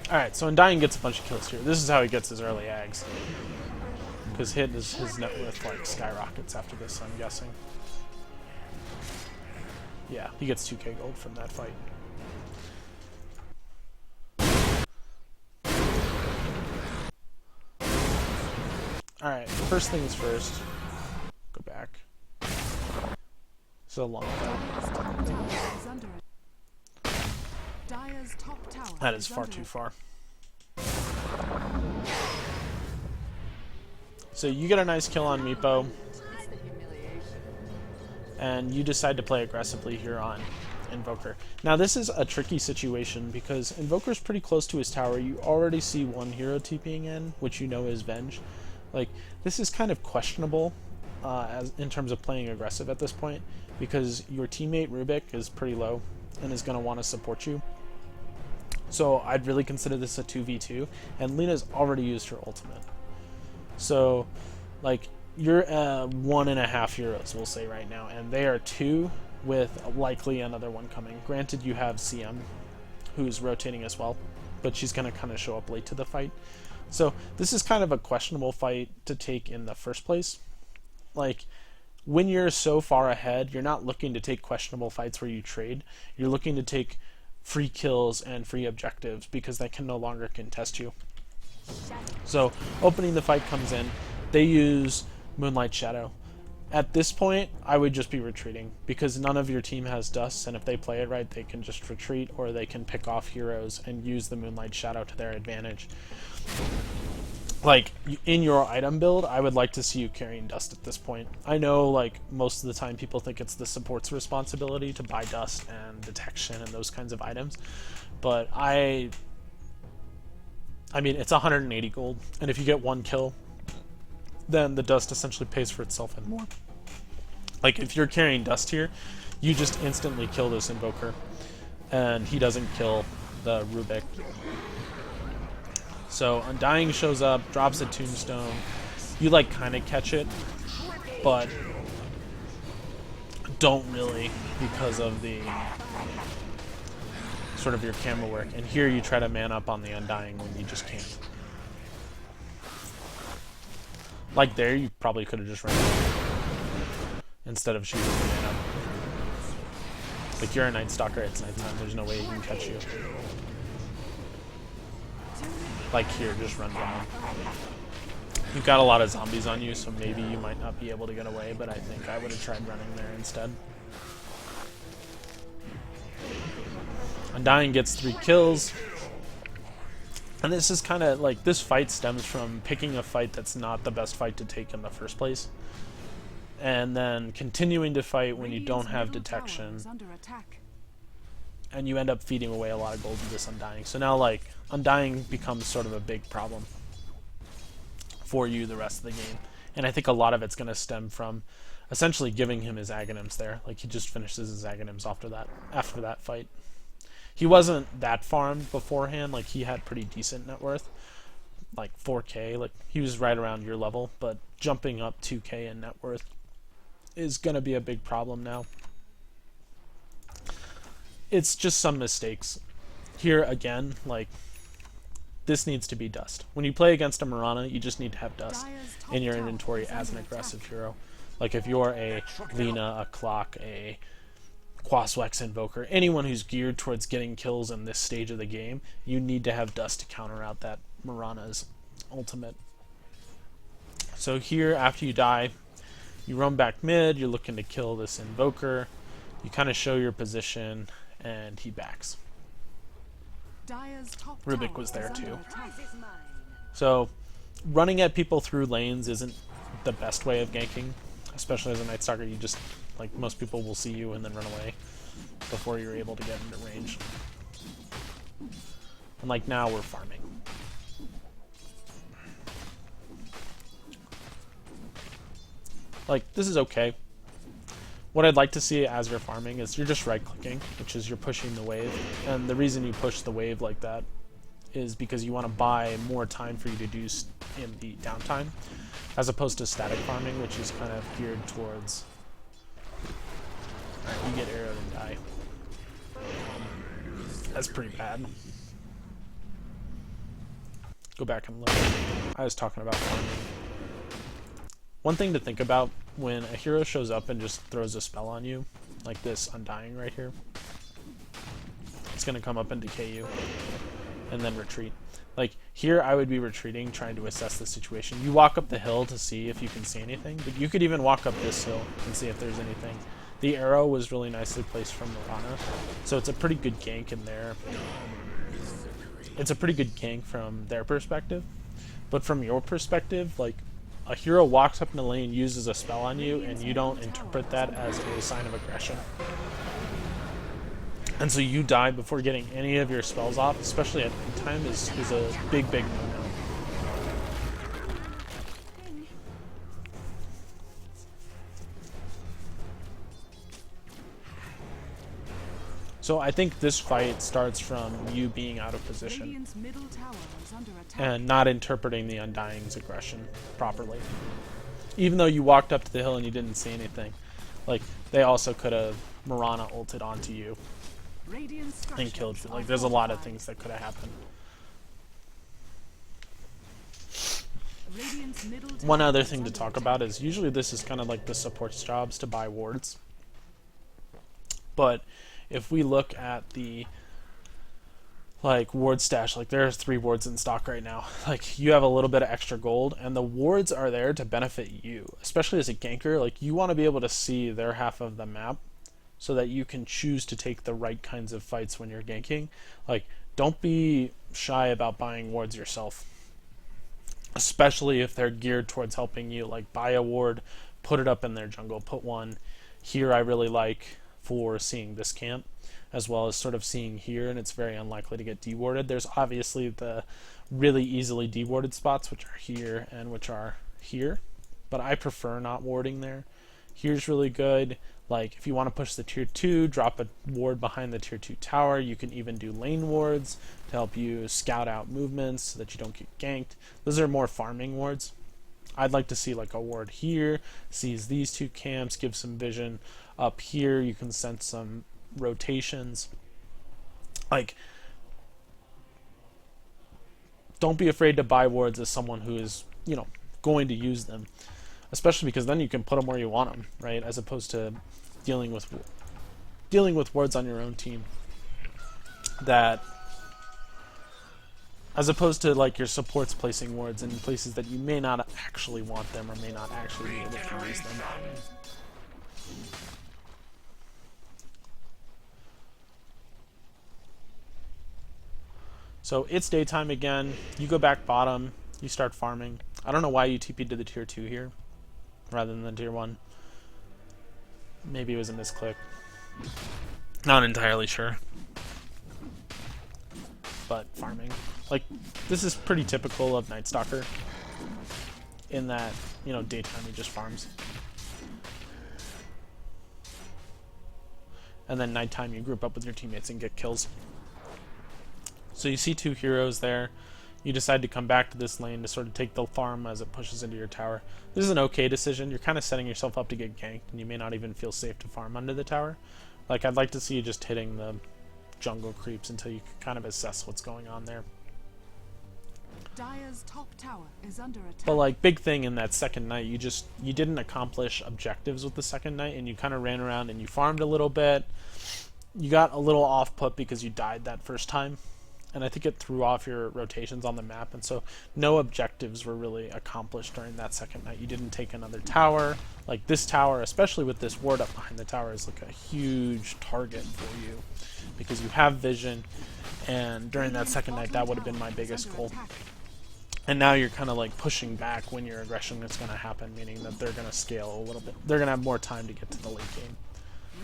Alright, so Undying gets a bunch of kills here. This is how he gets his early ags. Because his net worth like skyrockets after this, I'm guessing. Yeah, he gets 2k gold from that fight. Alright, first things first. Go back. So long ago. That is far too far. So you get a nice kill on Meepo, and you decide to play aggressively here on Invoker. Now this is a tricky situation because Invoker's pretty close to his tower. You already see one hero TPing in, which you know is Venge. Like, this is kind of questionable as in terms of playing aggressive at this point, because your teammate Rubik is pretty low and is going to want to support you. So I'd really consider this a 2v2, and Lina's already used her ultimate. So, like, you're 1.5 heroes, we'll say right now, and they are 2 with likely another one coming. Granted, you have CM, who's rotating as well, but she's going to kind of show up late to the fight. So this is kind of a questionable fight to take in the first place. Like, when you're so far ahead, you're not looking to take questionable fights where you trade. You're looking to take free kills and free objectives because they can no longer contest you. So opening the fight comes in. They use Moonlight Shadow. At this point, I would just be retreating because none of your team has dust, and if they play it right, they can just retreat, or they can pick off heroes and use the Moonlight Shadow to their advantage. like in your item build, I would like to see you carrying dust at this point. I know like most of the time people think it's the support's responsibility to buy dust and detection and those kinds of items, but I mean it's 180 gold, and if you get one kill, then the dust essentially pays for itself and more. Like if you're carrying dust here, you just instantly kill this invoker, and he doesn't kill the Rubik. So Undying shows up, drops a tombstone. You like kind of catch it, but don't really because of the sort of your camera work. And here you try to man up on the Undying when you just can't. Like there, you probably could have just ran instead of shooting the man up. Like you're a Nightstalker, it's nighttime, there's no way he can catch you. Like here, just run down. You've got a lot of zombies on you, so maybe you might not be able to get away, but I think I would have tried running there instead. Undying gets 3 kills. And this is kind of like, this fight stems from picking a fight that's not the best fight to take in the first place. And then continuing to fight when you don't have detection. And you end up feeding away a lot of gold to this Undying. So now, like, Undying becomes sort of a big problem for you the rest of the game. And I think a lot of it's going to stem from essentially giving him his Aghanims there. Like, he just finishes his Aghanims after that fight. He wasn't that farmed beforehand. Like, he had pretty decent net worth. Like, 4k. Like, he was right around your level. But jumping up 2k in net worth is going to be a big problem now. It's just some mistakes. Here, again, like, this needs to be dust. When you play against a Mirana, you just need to have dust in your inventory as an aggressive hero. Like, if you're a Lina, a Clock, a Quaswex Invoker, anyone who's geared towards getting kills in this stage of the game, you need to have dust to counter out that Mirana's ultimate. So here, after you die, you run back mid, you're looking to kill this Invoker, you kind of show your position, and he backs. Rubik was there too. So running at people through lanes isn't the best way of ganking, especially as a Nightstalker. You just, like, most people will see you and then run away before you're able to get into range. And like now we're farming. Like, this is okay. What I'd like to see as you're farming is you're just right-clicking, which is you're pushing the wave. And the reason you push the wave like that is because you want to buy more time for you to do in the downtime, as opposed to static farming, which is kind of geared towards... Alright, you get arrowed and die. That's pretty bad. Go back and look. I was talking about farming. One thing to think about when a hero shows up and just throws a spell on you, like this Undying right here, it's going to come up and decay you, and then retreat. Like, here I would be retreating, trying to assess the situation. You walk up the hill to see if you can see anything, but you could even walk up this hill and see if there's anything. The arrow was really nicely placed from Mirana, so it's a pretty good gank in there. It's a pretty good gank from their perspective, but from your perspective, like, a hero walks up in the lane, uses a spell on you, and you don't interpret that as a sign of aggression. And so you die before getting any of your spells off, especially at time, is a big, big no-no. So I think this fight starts from you being out of position and not interpreting the Undying's aggression properly. Even though you walked up to the hill and you didn't see anything, like, they also could have Mirana ulted onto you and killed you. Like, there's a lot of things that could have happened. One other thing to talk about is usually this is kind of like the support's jobs to buy wards. But if we look at the, like, ward stash, like, there's 3 wards in stock right now. Like, you have a little bit of extra gold, and the wards are there to benefit you, especially as a ganker. Like, you want to be able to see their half of the map so that you can choose to take the right kinds of fights when you're ganking. Like, don't be shy about buying wards yourself. especially if they're geared towards helping you, like buy a ward, put it up in their jungle, put one here. I really like for seeing this camp, as well as sort of seeing here, and it's very unlikely to get dewarded. There's obviously the really easily dewarded spots, which are here and which are here, but I prefer not warding there. Here's really good. Like if you want to push the tier 2, drop a ward behind the tier 2 tower. You can even do lane wards to help you scout out movements so that you don't get ganked. Those are more farming wards. I'd like to see like a ward here, sees these two camps, gives some vision. Up here you can sense some rotations. Like, don't be afraid to buy wards as someone who is, you know, going to use them, especially because then you can put them where you want them, right? As opposed to dealing with wards on your own team that, as opposed to like your supports placing wards in places that you may not actually want them or may not actually be able to use them. So it's daytime again. You go back bottom. You start farming. I don't know why you TP'd to the tier 2 here rather than the tier 1. Maybe it was a misclick. Not entirely sure. But farming. Like, this is pretty typical of Nightstalker in that, you know, daytime he just farms. And then nighttime you group up with your teammates and get kills. So you see two heroes there. You decide to come back to this lane to sort of take the farm as it pushes into your tower. This is an okay decision. You're kind of setting yourself up to get ganked, and you may not even feel safe to farm under the tower. Like, I'd like to see you just hitting the jungle creeps until you can kind of assess what's going on there. Dire's top tower is under attack. But like, big thing in that second night, you didn't accomplish objectives with the second night, and you kind of ran around and you farmed a little bit. You got a little off put because you died that first time, and I think it threw off your rotations on the map, and so no objectives were really accomplished during that second night. You didn't take another tower. Like, this tower, especially with this ward up behind the tower, is like a huge target for you because you have vision, and during that second night that would have been my biggest goal. And now you're kind of like pushing back when your aggression is going to happen, meaning that they're going to scale a little bit. They're going to have more time to get to the late game.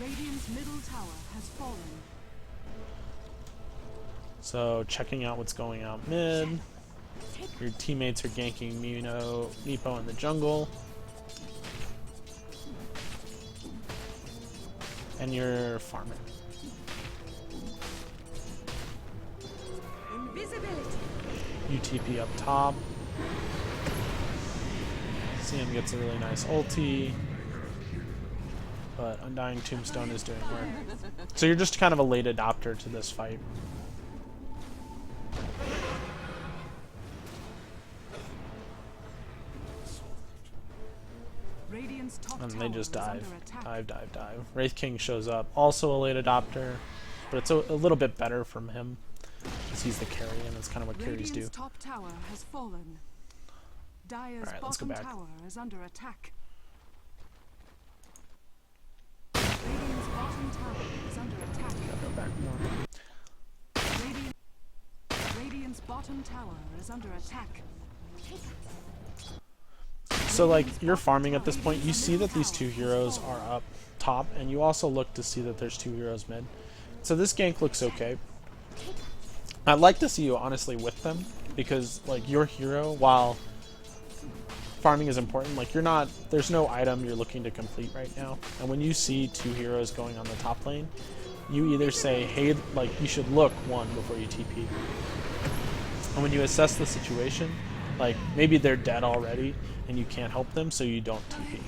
Radiant's middle tower has fallen. So checking out what's going out mid. Your teammates are ganking Meepo in the jungle. And you're farming. Invisibility. UTP up top. CM gets a really nice ulti. But Undying Tombstone is doing work. So you're just kind of a late adopter to this fight. Radiant's top And tower they just is dive. under attack. Dive. Wraith King shows up. Also a late adopter. But it's a little bit better from him, because he's the carry, and that's kind of what carries do. Radiant's top tower has fallen. Dire's Alright, let's go bottom back. tower is under attack. Radiant's bottom tower is under attack. Go back more. Radiant's bottom tower is under attack. So like, you're farming at this point. You see that these two heroes are up top, and you also look to see that there's two heroes mid. So this gank looks okay. I'd like to see you honestly with them, because like, your hero, while farming is important, like, there's no item you're looking to complete right now. And when you see two heroes going on the top lane, you either say, hey, like, you should look one before you TP. And when you assess the situation, like, maybe they're dead already and you can't help them, so you don't TP.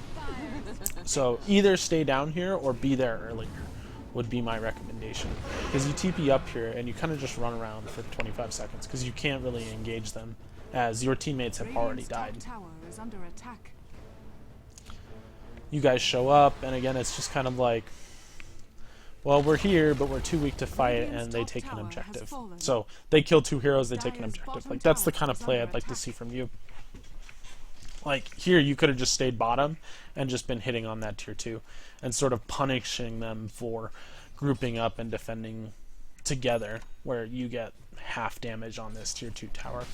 So either stay down here or be there earlier would be my recommendation. Because you TP up here and you kind of just run around for 25 seconds because you can't really engage them as your teammates have already died. Radiant's top tower is under attack. You guys show up, and again, it's just kind of like, well, we're here, but we're too weak to fight, and they take an objective. So they kill two heroes, they take an objective. Like, that's the kind of play I'd like to see from you. Like, here you could have just stayed bottom and just been hitting on that tier 2 and sort of punishing them for grouping up and defending together, where you get half damage on this tier 2 tower.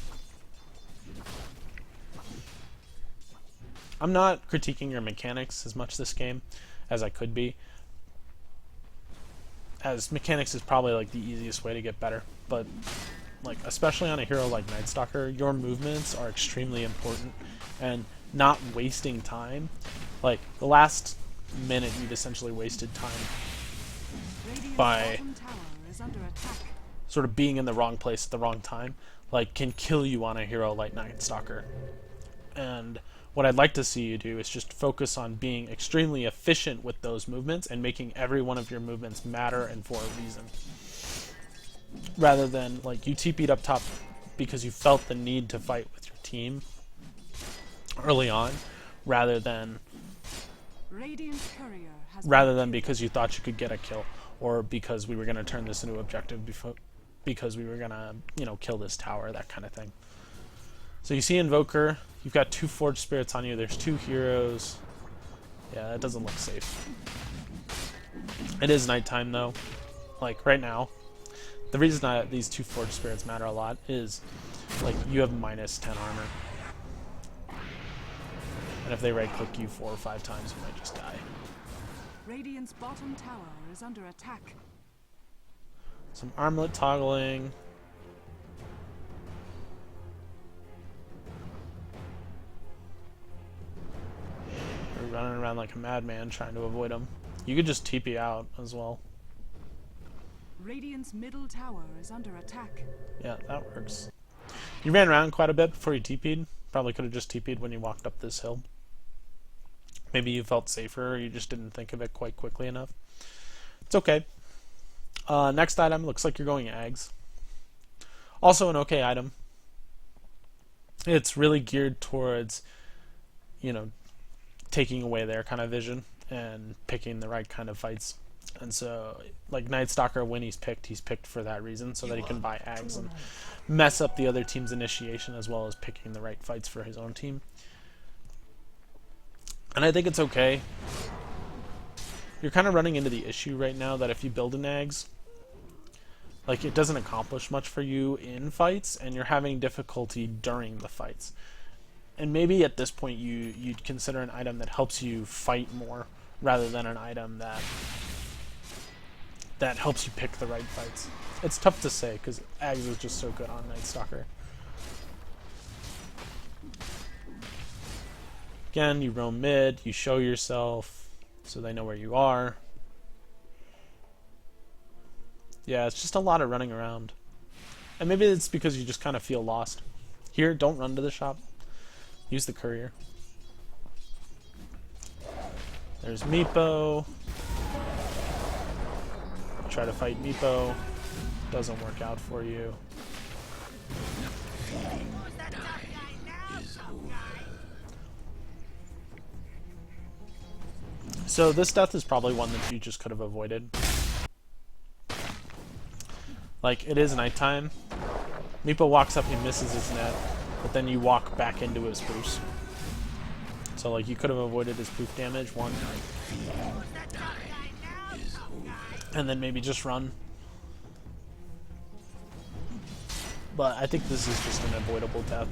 I'm not critiquing your mechanics as much this game as I could be, as mechanics is probably like the easiest way to get better, but like especially on a hero like Nightstalker, your movements are extremely important, and not wasting time. Like the last minute you've essentially wasted time Radiant's by bottom tower is under attack. sort of being in the wrong place at the wrong time, like can kill you on a hero like Nightstalker. And what I'd like to see you do is just focus on being extremely efficient with those movements and making every one of your movements matter and for a reason. Rather than, like, you TP'd up top because you felt the need to fight with your team early on, rather than Radiant's courier has because you thought you could get a kill, or because we were going to turn this into objective because we were going to, you know, kill this tower, that kind of thing. So you see Invoker, you've got 2 Forged Spirits on you, there's 2 heroes. Yeah, that doesn't look safe. It is nighttime though, like right now. The reason that these 2 Forged Spirits matter a lot is, like, you have minus 10 armor. And if they right-click you 4 or 5 times, you might just die. Radiant's bottom tower is under attack. Some armlet toggling. You're running around like a madman trying to avoid them. You could just TP out as well. Radiant's middle tower is under attack. Yeah, that works. You ran around quite a bit before you TP'd. Probably could have just TP'd when you walked up this hill. Maybe you felt safer, or you just didn't think of it quite quickly enough. It's okay. Next item, looks like you're going Ags. Also an okay item. It's really geared towards, you know, taking away their kind of vision and picking the right kind of fights. And so, like Nightstalker, when he's picked for that reason, so that he can buy Ags and mess up the other team's initiation, as well as picking the right fights for his own team. And I think it's okay. You're kind of running into the issue right now that if you build an Ags, like, it doesn't accomplish much for you in fights, and you're having difficulty during the fights. And maybe at this point you'd consider an item that helps you fight more, rather than an item that helps you pick the right fights. It's tough to say, because Ags is just so good on Nightstalker. Again, you roam mid, you show yourself, so they know where you are. Yeah, it's just a lot of running around. And maybe it's because you just kind of feel lost. Here, don't run to the shop. Use the courier. There's Meepo. Try to fight Meepo. Doesn't work out for you. So this death is probably one that you just could have avoided. Like, it is nighttime. Meepo walks up, he misses his net, but then you walk back into his boost. So, like, you could have avoided his poof damage, one. And then maybe just run. But I think this is just an avoidable death.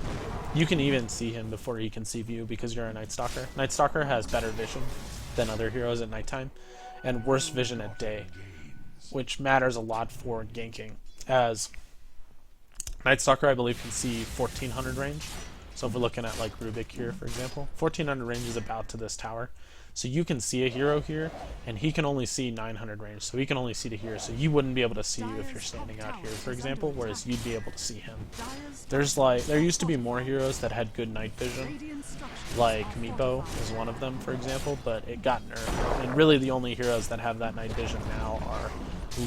You can even see him before he can see you because you're a Nightstalker. Nightstalker has better vision than other heroes at nighttime, and worse vision at day, which matters a lot for ganking, as Nightstalker, I believe, can see 1400 range. So if we're looking at, like, Rubik here, for example, 1400 range is about to this tower. So you can see a hero here, and he can only see 900 range, so he can only see to here. So you wouldn't be able to see you if you're standing out here, for example, whereas you'd be able to see him. There used to be more heroes that had good night vision, like Meepo is one of them, for example, but it got nerfed. And really the only heroes that have that night vision now are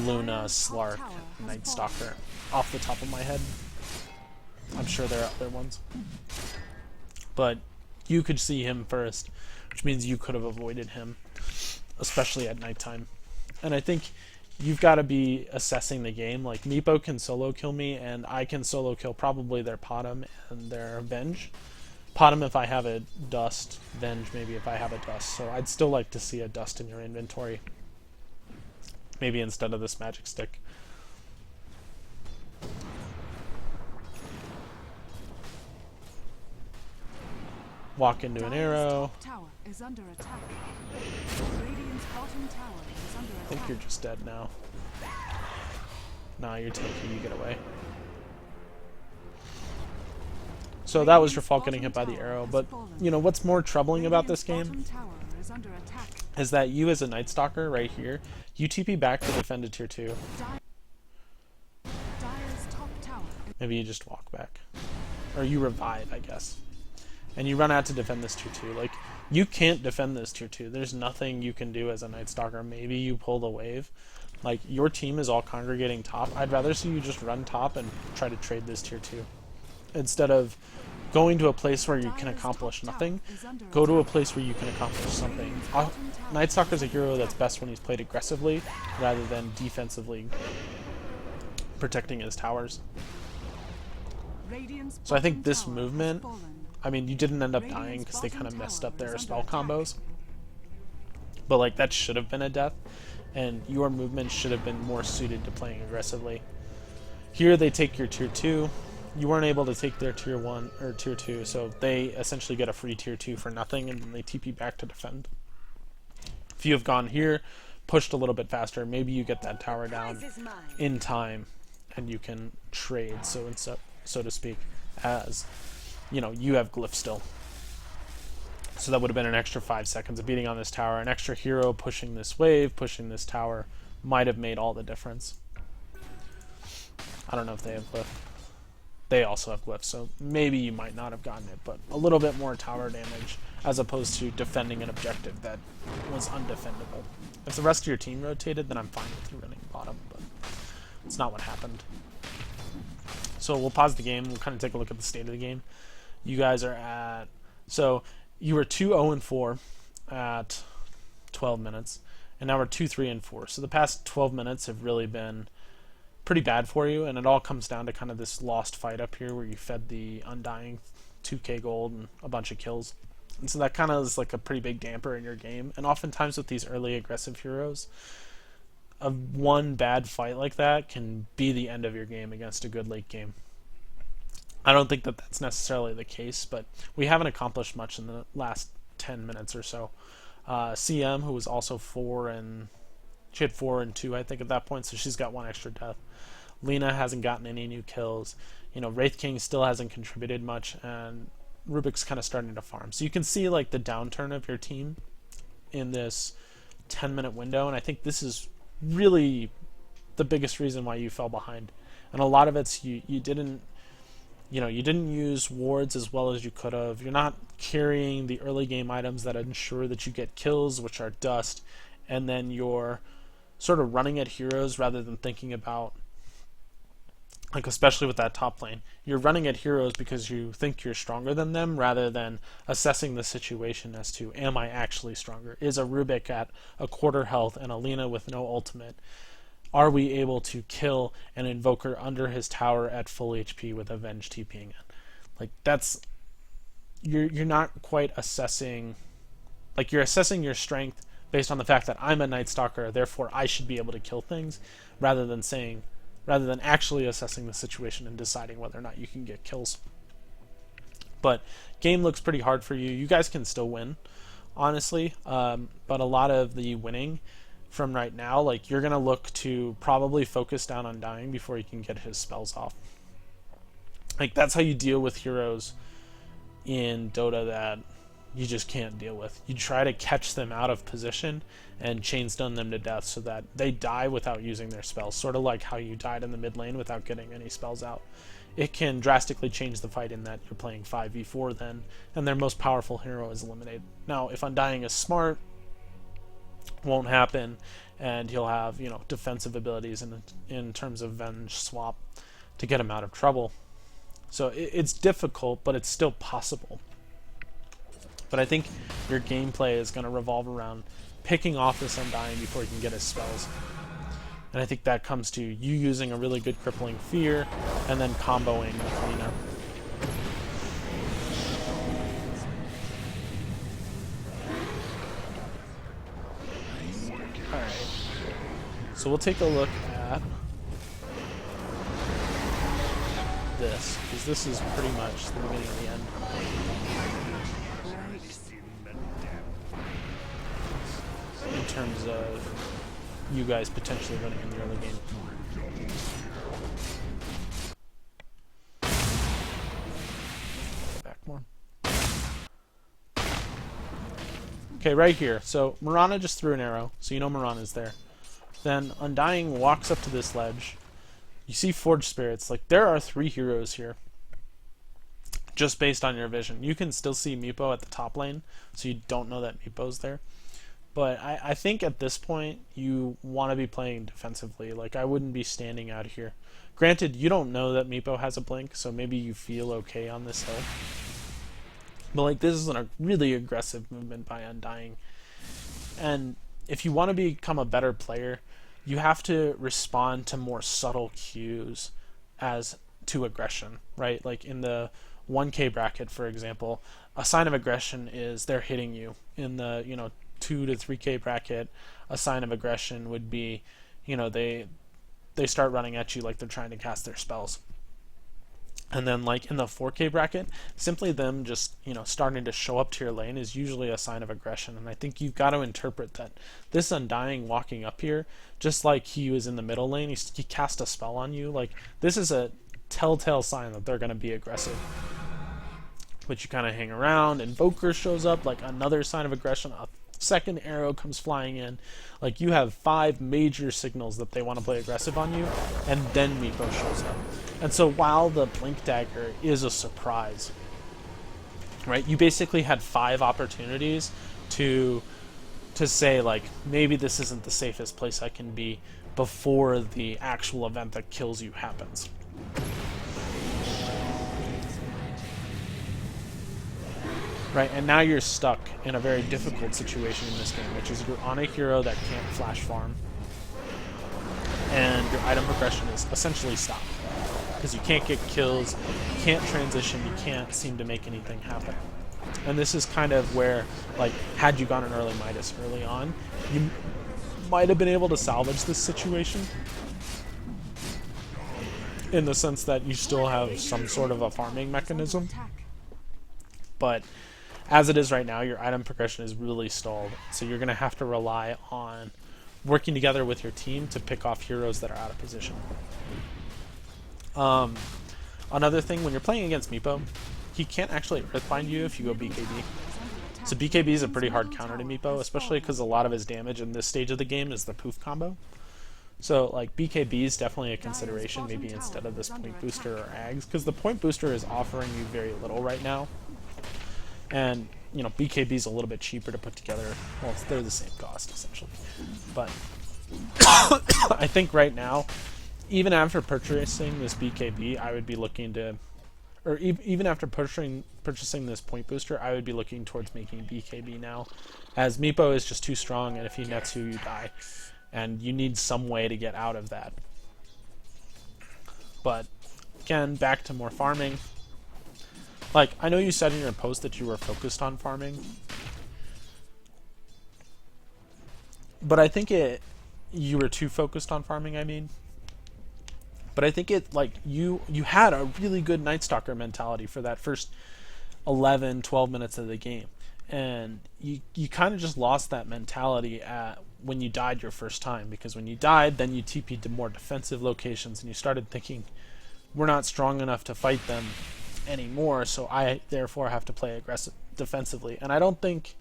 Luna, Slark, and Nightstalker, off the top of my head. I'm sure there are other ones. But you could see him first, which means you could have avoided him, especially at nighttime. And I think you've got to be assessing the game. Like, Meepo can solo kill me, and I can solo kill probably their Potom and their Venge. Potom if I have a Dust, Venge maybe if I have a Dust. So I'd still like to see a Dust in your inventory. Maybe instead of this magic stick. walk into an Dire's arrow. top tower is under attack. Radiant's bottom tower is under I think attack. you're just dead now. Nah, you're tanky, you get away. So that was your fault getting hit by the arrow, but you know what's more troubling about this game Radiant's bottom tower is under attack. is that you as a Nightstalker right here, you TP back to defend a tier 2. Dire's top tower is Maybe you just walk back. Or you revive, I guess. And you run out to defend this tier 2. Like, you can't defend this tier 2. There's nothing you can do as a Nightstalker. Maybe you pull the wave. Like, your team is all congregating top. I'd rather see you just run top and try to trade this tier 2. Instead of going to a place where you can accomplish nothing, go to a place where you can accomplish something. Nightstalker's a hero that's best when he's played aggressively rather than defensively protecting his towers. Radiant's So I think bottom this tower has movement, fallen. I mean, you didn't end up dying Radiant's because they bottom kind of messed tower up their is spell under attack. combos. But like, that should have been a death, and your movement should have been more suited to playing aggressively. Here they take your tier 2. You weren't able to take their tier 1 or tier 2, so they essentially get a free tier 2 for nothing, and then they TP back to defend. If you have gone here, pushed a little bit faster, maybe you get that tower down in time, and you can trade, so to speak, as you know, you have glyph still. So that would have been an extra 5 seconds of beating on this tower. An extra hero pushing this wave, pushing this tower, might have made all the difference. I don't know if they have glyph. They also have glyphs, so maybe you might not have gotten it, but a little bit more tower damage as opposed to defending an objective that was undefendable. If the rest of your team rotated, then I'm fine with you running bottom, but it's not what happened. So we'll pause the game. We'll kind of take a look at the state of the game. You guys are at... So you were 2-0-4 at 12 minutes, and now we're 2-3-4. So the past 12 minutes have really been pretty bad for you, and it all comes down to kind of this lost fight up here where you fed the Undying 2k gold and a bunch of kills. And so that kind of is like a pretty big damper in your game. And oftentimes with these early aggressive heroes, one bad fight like that can be the end of your game against a good late game. I don't think that that's necessarily the case, but we haven't accomplished much in the last 10 minutes or so. CM, who was also 4 and... She had 4 and 2, I think, at that point, so she's got 1 extra death. Lena hasn't gotten any new kills. You know, Wraith King still hasn't contributed much, and Rubik's kind of starting to farm. So you can see, like, the downturn of your team in this 10-minute window, and I think this is really the biggest reason why you fell behind. And a lot of it's you didn't use wards as well as you could have. You're not carrying the early game items that ensure that you get kills, which are dust, and then you're sort of running at heroes rather than thinking about, like, especially with that top lane, you're running at heroes because you think you're stronger than them rather than assessing the situation as to, am I actually stronger? Is a Rubik at a quarter health and a Lena with no ultimate? Are we able to kill an Invoker under his tower at full HP with Avenge TPing it? Like, that's... You're not quite assessing... Like, you're assessing your strength based on the fact that I'm a Nightstalker, therefore I should be able to kill things, rather than actually assessing the situation and deciding whether or not you can get kills. But game looks pretty hard for you. You guys can still win, honestly, but a lot of the winning from right now, like, you're going to look to probably focus down on dying before you can get his spells off. Like, that's how you deal with heroes in Dota that you just can't deal with. You try to catch them out of position and chain stun them to death so that they die without using their spells, sort of like how you died in the mid lane without getting any spells out. It can drastically change the fight in that you're playing 5v4 then, and their most powerful hero is eliminated. Now, if Undying is smart, won't happen, and he'll have, you know, defensive abilities in terms of Venge swap to get him out of trouble. So it's difficult, but it's still possible. But I think your gameplay is going to revolve around picking off this Undying before you can get his spells. And I think that comes to you using a really good Crippling Fear and then comboing with Lena. Alright. So we'll take a look at this, because this is pretty much the beginning of the end. terms of you guys potentially winning in the early game. Back more. Okay, right here. So Mirana just threw an arrow, so you know Mirana's there. Then Undying walks up to this ledge. You see Forged Spirits. Like, there are 3 heroes here. Just based on your vision. You can still see Meepo at the top lane, so you don't know that Meepo's there. But I think at this point, you want to be playing defensively. Like, I wouldn't be standing out here. Granted, you don't know that Meepo has a blink, so maybe you feel okay on this hill. But, like, this is a really aggressive movement by Undying. And if you want to become a better player, you have to respond to more subtle cues as to aggression, right? Like in the 1K bracket, for example, a sign of aggression is they're hitting you. In the 2 to 3K bracket, a sign of aggression would be, they start running at you like they're trying to cast their spells. And then, like, in the 4K bracket, simply them just, starting to show up to your lane is usually a sign of aggression. And I think you've got to interpret that this Undying walking up here, just like he was in the middle lane, he cast a spell on you. Like, this is a telltale sign that they're going to be aggressive. But you kind of hang around, Invoker shows up, like another sign of aggression. A second arrow comes flying in. Like, you have 5 major signals that they want to play aggressive on you, and then Meepo shows up. And so while the Blink Dagger is a surprise, right, you basically had 5 opportunities to say, like, maybe this isn't the safest place I can be before the actual event that kills you happens. Right, and now you're stuck in a very difficult situation in this game, which is you're on a hero that can't flash farm, and your item progression is essentially stopped. Because you can't get kills, you can't transition, you can't seem to make anything happen. And this is kind of where, like, had you gone an early Midas early on, you might have been able to salvage this situation. In the sense that you still have some sort of a farming mechanism. But as it is right now, your item progression is really stalled. So you're going to have to rely on working together with your team to pick off heroes that are out of position. Another thing, when you're playing against Meepo, he can't actually Earthbind you if you go BKB. So BKB is a pretty hard counter to Meepo, especially because a lot of his damage in this stage of the game is the poof combo. So, like, BKB is definitely a consideration, maybe instead of this point booster or Ags, because the point booster is offering you very little right now. And, BKB is a little bit cheaper to put together. Well, they're the same cost, essentially. But I think right now, even after purchasing this BKB, I would be looking to, or even after purchasing this point booster, I would be looking towards making BKB now, as Meepo is just too strong, and if he nets you, you die, and you need some way to get out of that. But again, back to more farming. Like, I know you said in your post that you were focused on farming, but I think you were too focused on farming, I mean. But I think you had a really good Nightstalker mentality for that first 11, 12 minutes of the game. And you kind of just lost that mentality when you died your first time. Because when you died, then you TP'd to more defensive locations and you started thinking, we're not strong enough to fight them anymore, so I therefore have to play aggressive defensively. And I don't think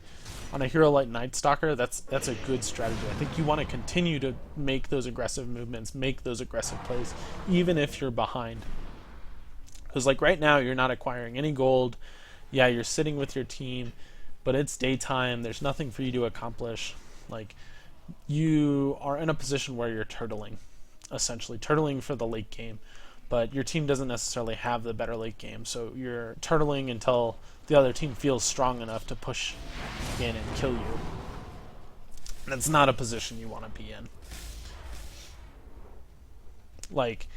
on a hero like Nightstalker that's a good strategy. I think you want to continue to make those aggressive movements, make those aggressive plays, even if you're behind. Because, like, right now you're not acquiring any gold. Yeah, you're sitting with your team, but it's daytime. There's nothing for you to accomplish. Like, you are in a position where you're turtling, essentially turtling for the late game. But your team doesn't necessarily have the better late game, so you're turtling until the other team feels strong enough to push in and kill you. And that's not a position you want to be in. Like,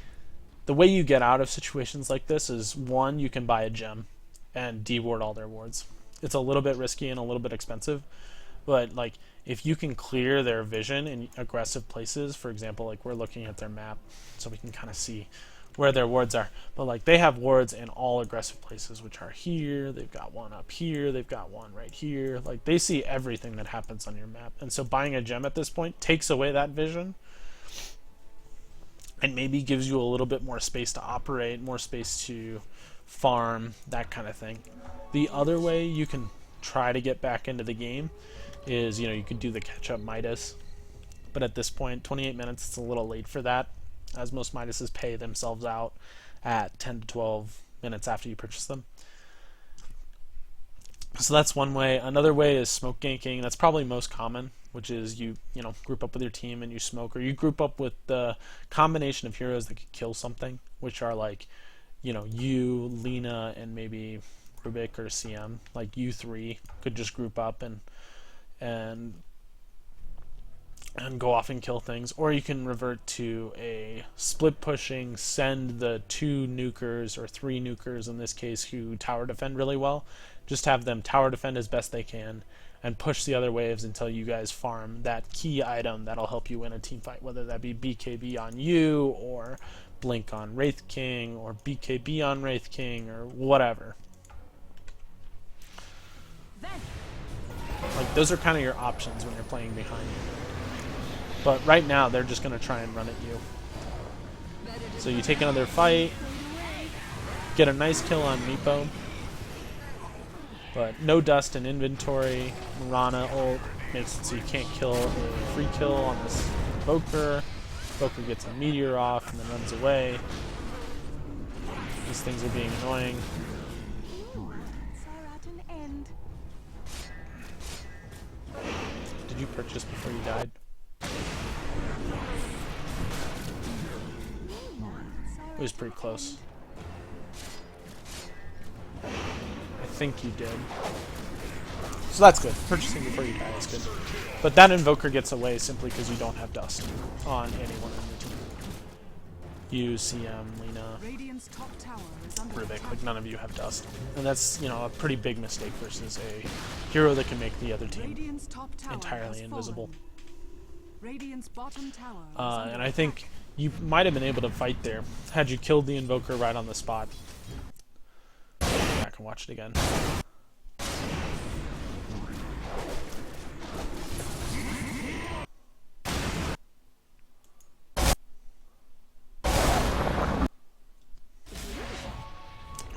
the way you get out of situations like this is, one, you can buy a gem and deward all their wards. It's a little bit risky and a little bit expensive, but, like, if you can clear their vision in aggressive places, for example, like, we're looking at their map, so we can kind of see where their wards are. But like they have wards in all aggressive places, which are here. They've got one up here. They've got one right here. Like they see everything that happens on your map. And so buying a gem at this point takes away that vision, and maybe gives you a little bit more space to operate, more space to farm, that kind of thing. The other way you can try to get back into the game is, you could do the catch-up Midas. But at this point, 28 minutes, it's a little late for that, as most Midases pay themselves out at 10 to 12 minutes after you purchase them. So that's one way. Another way is smoke ganking. That's probably most common, which is you group up with your team and you smoke, or you group up with the combination of heroes that could kill something, which are like, you, Lina, and maybe Rubik or CM. Like you three could just group up and go off and kill things, or you can revert to a split pushing, send the 2 nukers or 3 nukers in this case who tower defend really well, just have them tower defend as best they can and push the other waves until you guys farm that key item that'll help you win a team fight, whether that be BKB on you or Blink on Wraith King or BKB on Wraith King or whatever. Like those are kind of your options when you're playing behind you. But right now they're just going to try and run at you. So you take another fight, get a nice kill on Meepo, but no dust in inventory. Mirana ult makes it so you can't kill a free kill on this Invoker. Invoker gets a meteor off and then runs away. These things are being annoying. Did you purchase before you died? It was pretty close. I think you did. So that's good. Purchasing before you die is good. But that Invoker gets away simply because you don't have dust on anyone in the team. You, CM, Lina, Rubik, like none of you have dust. And that's, a pretty big mistake versus a hero that can make the other team entirely invisible. And I think you might have been able to fight there had you killed the Invoker right on the spot. Go back and watch it again.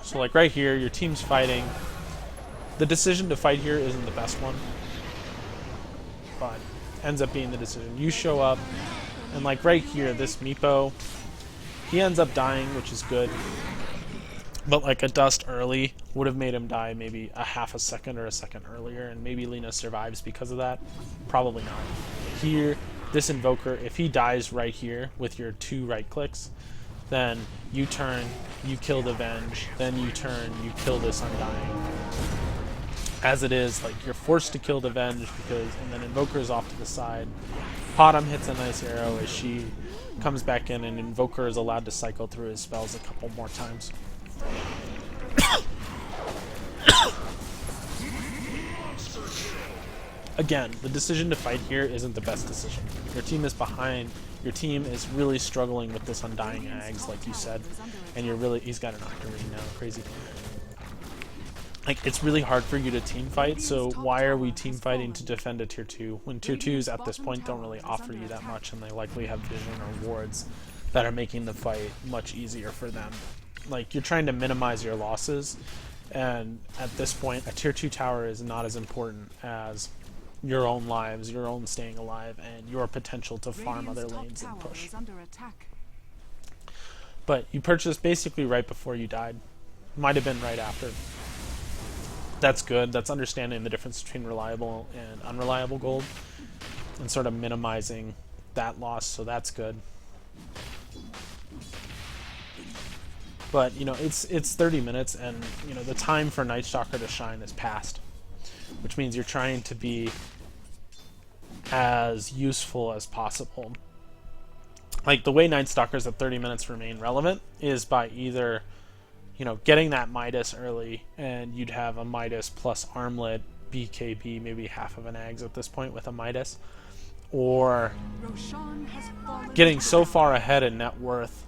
So like right here, your team's fighting. The decision to fight here isn't the best one, but ends up being the decision. You show up, and like right here, this Meepo, he ends up dying, which is good. But like a dust early would have made him die maybe a half a second or a second earlier, and maybe Lina survives because of that. Probably not. Here, this Invoker, if he dies right here with your 2 right clicks, then you turn, you kill the Venge, then you turn, you kill this Undying. As it is, like you're forced to kill the Venge because, and then Invoker is off to the side. Potom hits a nice arrow as she comes back in, and Invoker is allowed to cycle through his spells a couple more times. Again, the decision to fight here isn't the best decision. Your team is behind. Your team is really struggling with this Undying Ags, like you said, and he's got an Octarine now, crazy. Like, it's really hard for you to team fight, so why are we team fighting to defend a tier 2 when tier 2s at this point don't really offer you that much, and they likely have vision or wards that are making the fight much easier for them. Like, you're trying to minimize your losses, and at this point, a tier 2 tower is not as important as your own lives, your own staying alive, and your potential to farm other lanes and push. But you purchased basically right before you died. Might have been right after. That's good. That's understanding the difference between reliable and unreliable gold and sort of minimizing that loss, so that's good. But, it's 30 minutes, and, the time for Nightstalker to shine is past, which means you're trying to be as useful as possible. Like, the way Nightstalkers at 30 minutes remain relevant is by either, getting that Midas early, and you'd have a Midas plus Armlet, BKB, maybe half of an Ags at this point with a Midas, or getting so far ahead in net worth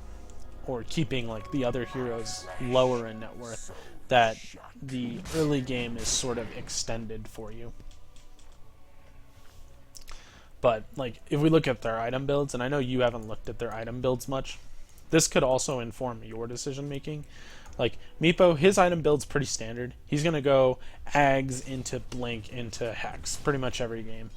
or keeping like the other heroes lower in net worth, that the early game is sort of extended for you. But like if we look at their item builds, and I know you haven't looked at their item builds much, this could also inform your decision making. Like Meepo, his item build's pretty standard. He's gonna go Ags into Blink into Hex pretty much every game.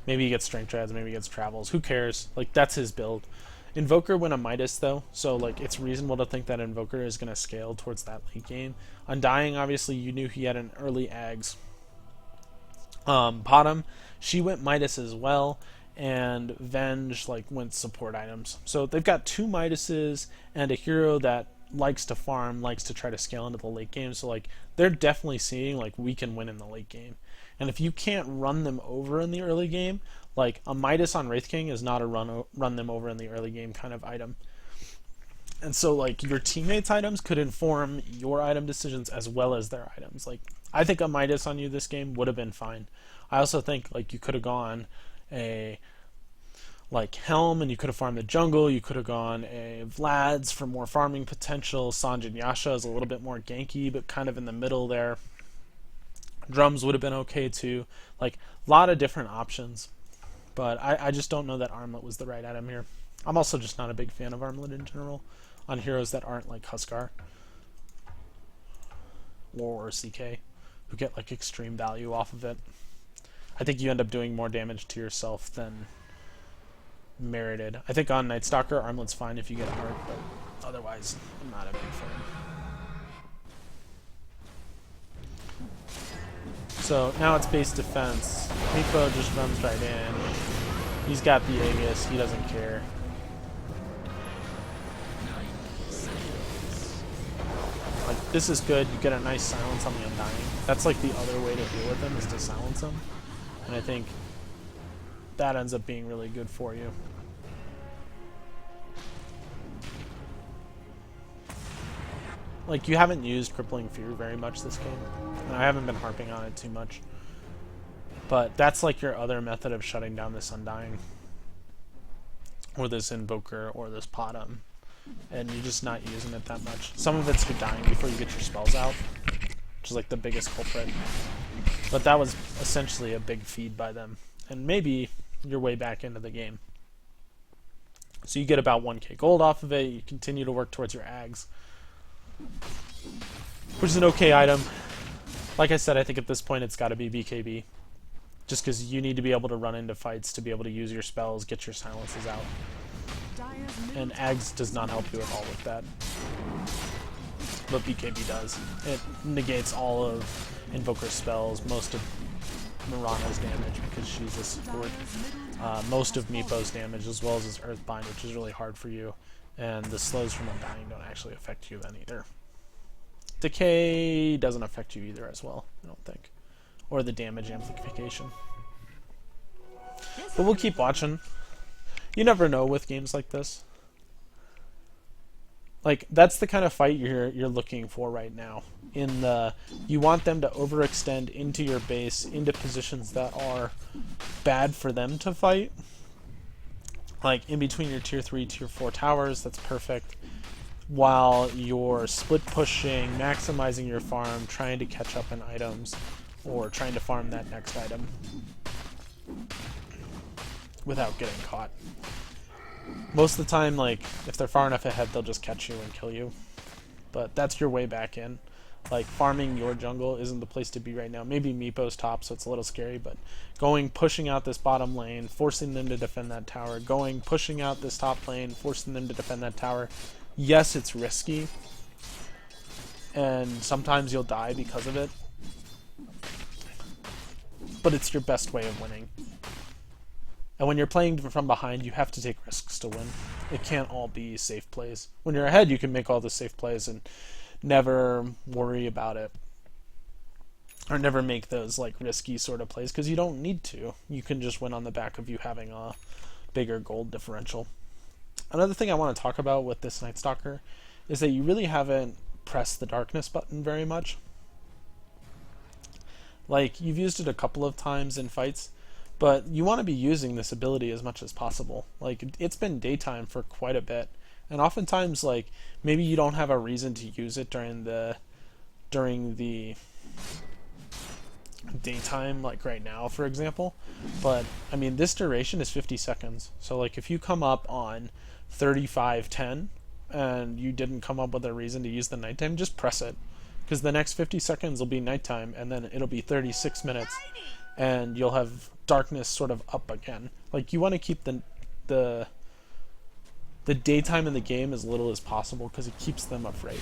Maybe he gets Strength Treads, maybe he gets Travels. Who cares? Like that's his build. Invoker went a Midas though, so like it's reasonable to think that Invoker is gonna scale towards that late game. Undying, obviously, you knew he had an early Ags. Bottom, she went Midas as well, and Venge like went support items. So they've got 2 Midases and a hero that likes to farm, likes to try to scale into the late game. So like they're definitely seeing like we can win in the late game. And if you can't run them over in the early game, like a Midas on Wraith King is not a run them over in the early game kind of item. And so like your teammates' items could inform your item decisions as well as their items. Like I think a Midas on you this game would have been fine. I also think like you could have gone a like Helm and you could have farmed the jungle. You could have gone a Vlad's for more farming potential. Sanjin Yasha is a little bit more ganky, but kind of in the middle there. Drums would have been okay too. Like a lot of different options. But I just don't know that Armlet was the right item here. I'm also just not a big fan of Armlet in general on heroes that aren't like Huskar or CK, who get like extreme value off of it. I think you end up doing more damage to yourself than merited. I think on Nightstalker, Armlet's fine if you get hard, but otherwise, I'm not a big fan. So now it's base defense. Meepo just runs right in. He's got the Aegis, he doesn't care. Like this is good, you get a nice silence on the Undying. That's like the other way to deal with him, is to silence him. And I think that ends up being really good for you. Like you haven't used Crippling Fear very much this game, and I haven't been harping on it too much. But that's like your other method of shutting down this Undying, or this Invoker, or this Potom, and you're just not using it that much. Some of it's you're dying before you get your spells out, which is like the biggest culprit. But that was essentially a big feed by them, and maybe your way back into the game. So you get about 1k gold off of it, you continue to work towards your Ags, which is an okay item. Like I said, I think at this point it's got to be BKB, just because you need to be able to run into fights to be able to use your spells, get your silences out. And Ags does not help you at all with that, but BKB does. It negates all of Invoker's spells, most of Mirana's damage because she's a support, most of Meepo's damage, as well as his Earthbind, which is really hard for you. And the slows from Undying don't actually affect you then either. Decay doesn't affect you either as well, I don't think. Or the damage amplification. But we'll keep watching. You never know with games like this. Like, that's the kind of fight you're looking for right now. You want them to overextend into your base, into positions that are bad for them to fight. Like in between your tier 3, tier 4 towers, that's perfect. While you're split pushing, maximizing your farm, trying to catch up in items, or trying to farm that next item without getting caught. Most of the time, like, if they're far enough ahead, they'll just catch you and kill you. But that's your way back in. Like, farming your jungle isn't the place to be right now. Maybe Meepo's top, so it's a little scary, but pushing out this bottom lane, forcing them to defend that tower, pushing out this top lane, forcing them to defend that tower. Yes, it's risky, and sometimes you'll die because of it, but it's your best way of winning. And when you're playing from behind, you have to take risks to win. It can't all be safe plays. When you're ahead, you can make all the safe plays and never worry about it, or never make those like risky sort of plays, because you don't need to. You can just win on the back of you having a bigger gold differential. Another thing I want to talk about with this Nightstalker is that you really haven't pressed the darkness button very much. Like, you've used it a couple of times in fights, but you want to be using this ability as much as possible. Like, it's been daytime for quite a bit, And oftentimes, like, maybe you don't have a reason to use it during the daytime, like right now, for example. But I mean, this duration is 50 seconds. So like, if you come up on 35:10 and you didn't come up with a reason to use the nighttime, just press it, because the next 50 seconds will be nighttime, and then it'll be 36 minutes, and you'll have darkness sort of up again. Like, you want to keep the daytime in the game as little as possible, because it keeps them afraid.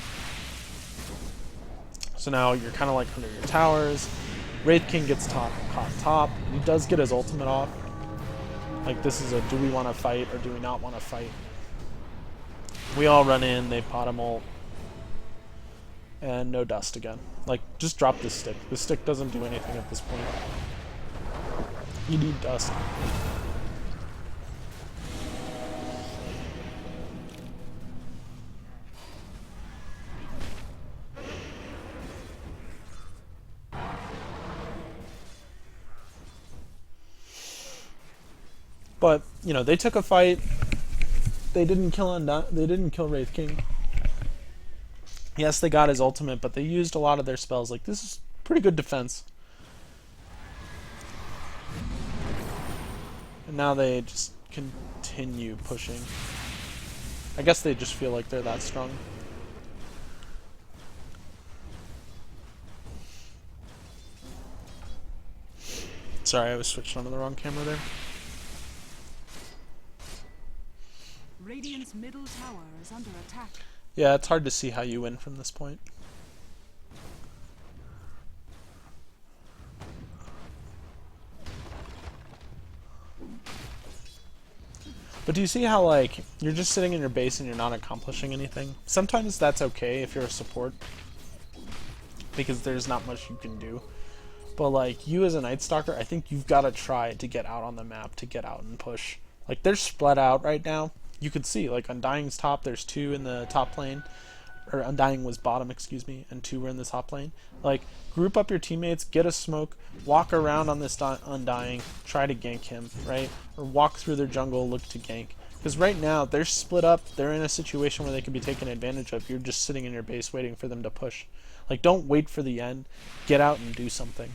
So now you're kind of like under your towers. Wraith King gets caught top. He does get his ultimate off. Like, this is a do we want to fight or do we not want to fight? We all run in, they pot him ult. And no dust again. Like, just drop this stick. The stick doesn't do anything at this point. You need dust. But, you know, they took a fight. They didn't kill Wraith King. Yes, they got his ultimate, but they used a lot of their spells. Like, this is pretty good defense. And now they just continue pushing. I guess they just feel like they're that strong. Sorry, I was switched onto the wrong camera there. Radiant's middle tower is under attack. Yeah, it's hard to see how you win from this point. But do you see how, like, you're just sitting in your base and you're not accomplishing anything? Sometimes that's okay if you're a support, because there's not much you can do. But, like, you as a Nightstalker, I think you've got to try to get out on the map, to get out and push. Like, they're split out right now. You can see, like, Undying's top, there's 2 in the top lane. Or Undying was bottom, excuse me, and 2 were in the top lane. Like, group up your teammates, get a smoke, walk around on this Undying, try to gank him, right? Or walk through their jungle, look to gank. Because right now, they're split up, they're in a situation where they can be taken advantage of. You're just sitting in your base waiting for them to push. Like, don't wait for the end. Get out and do something.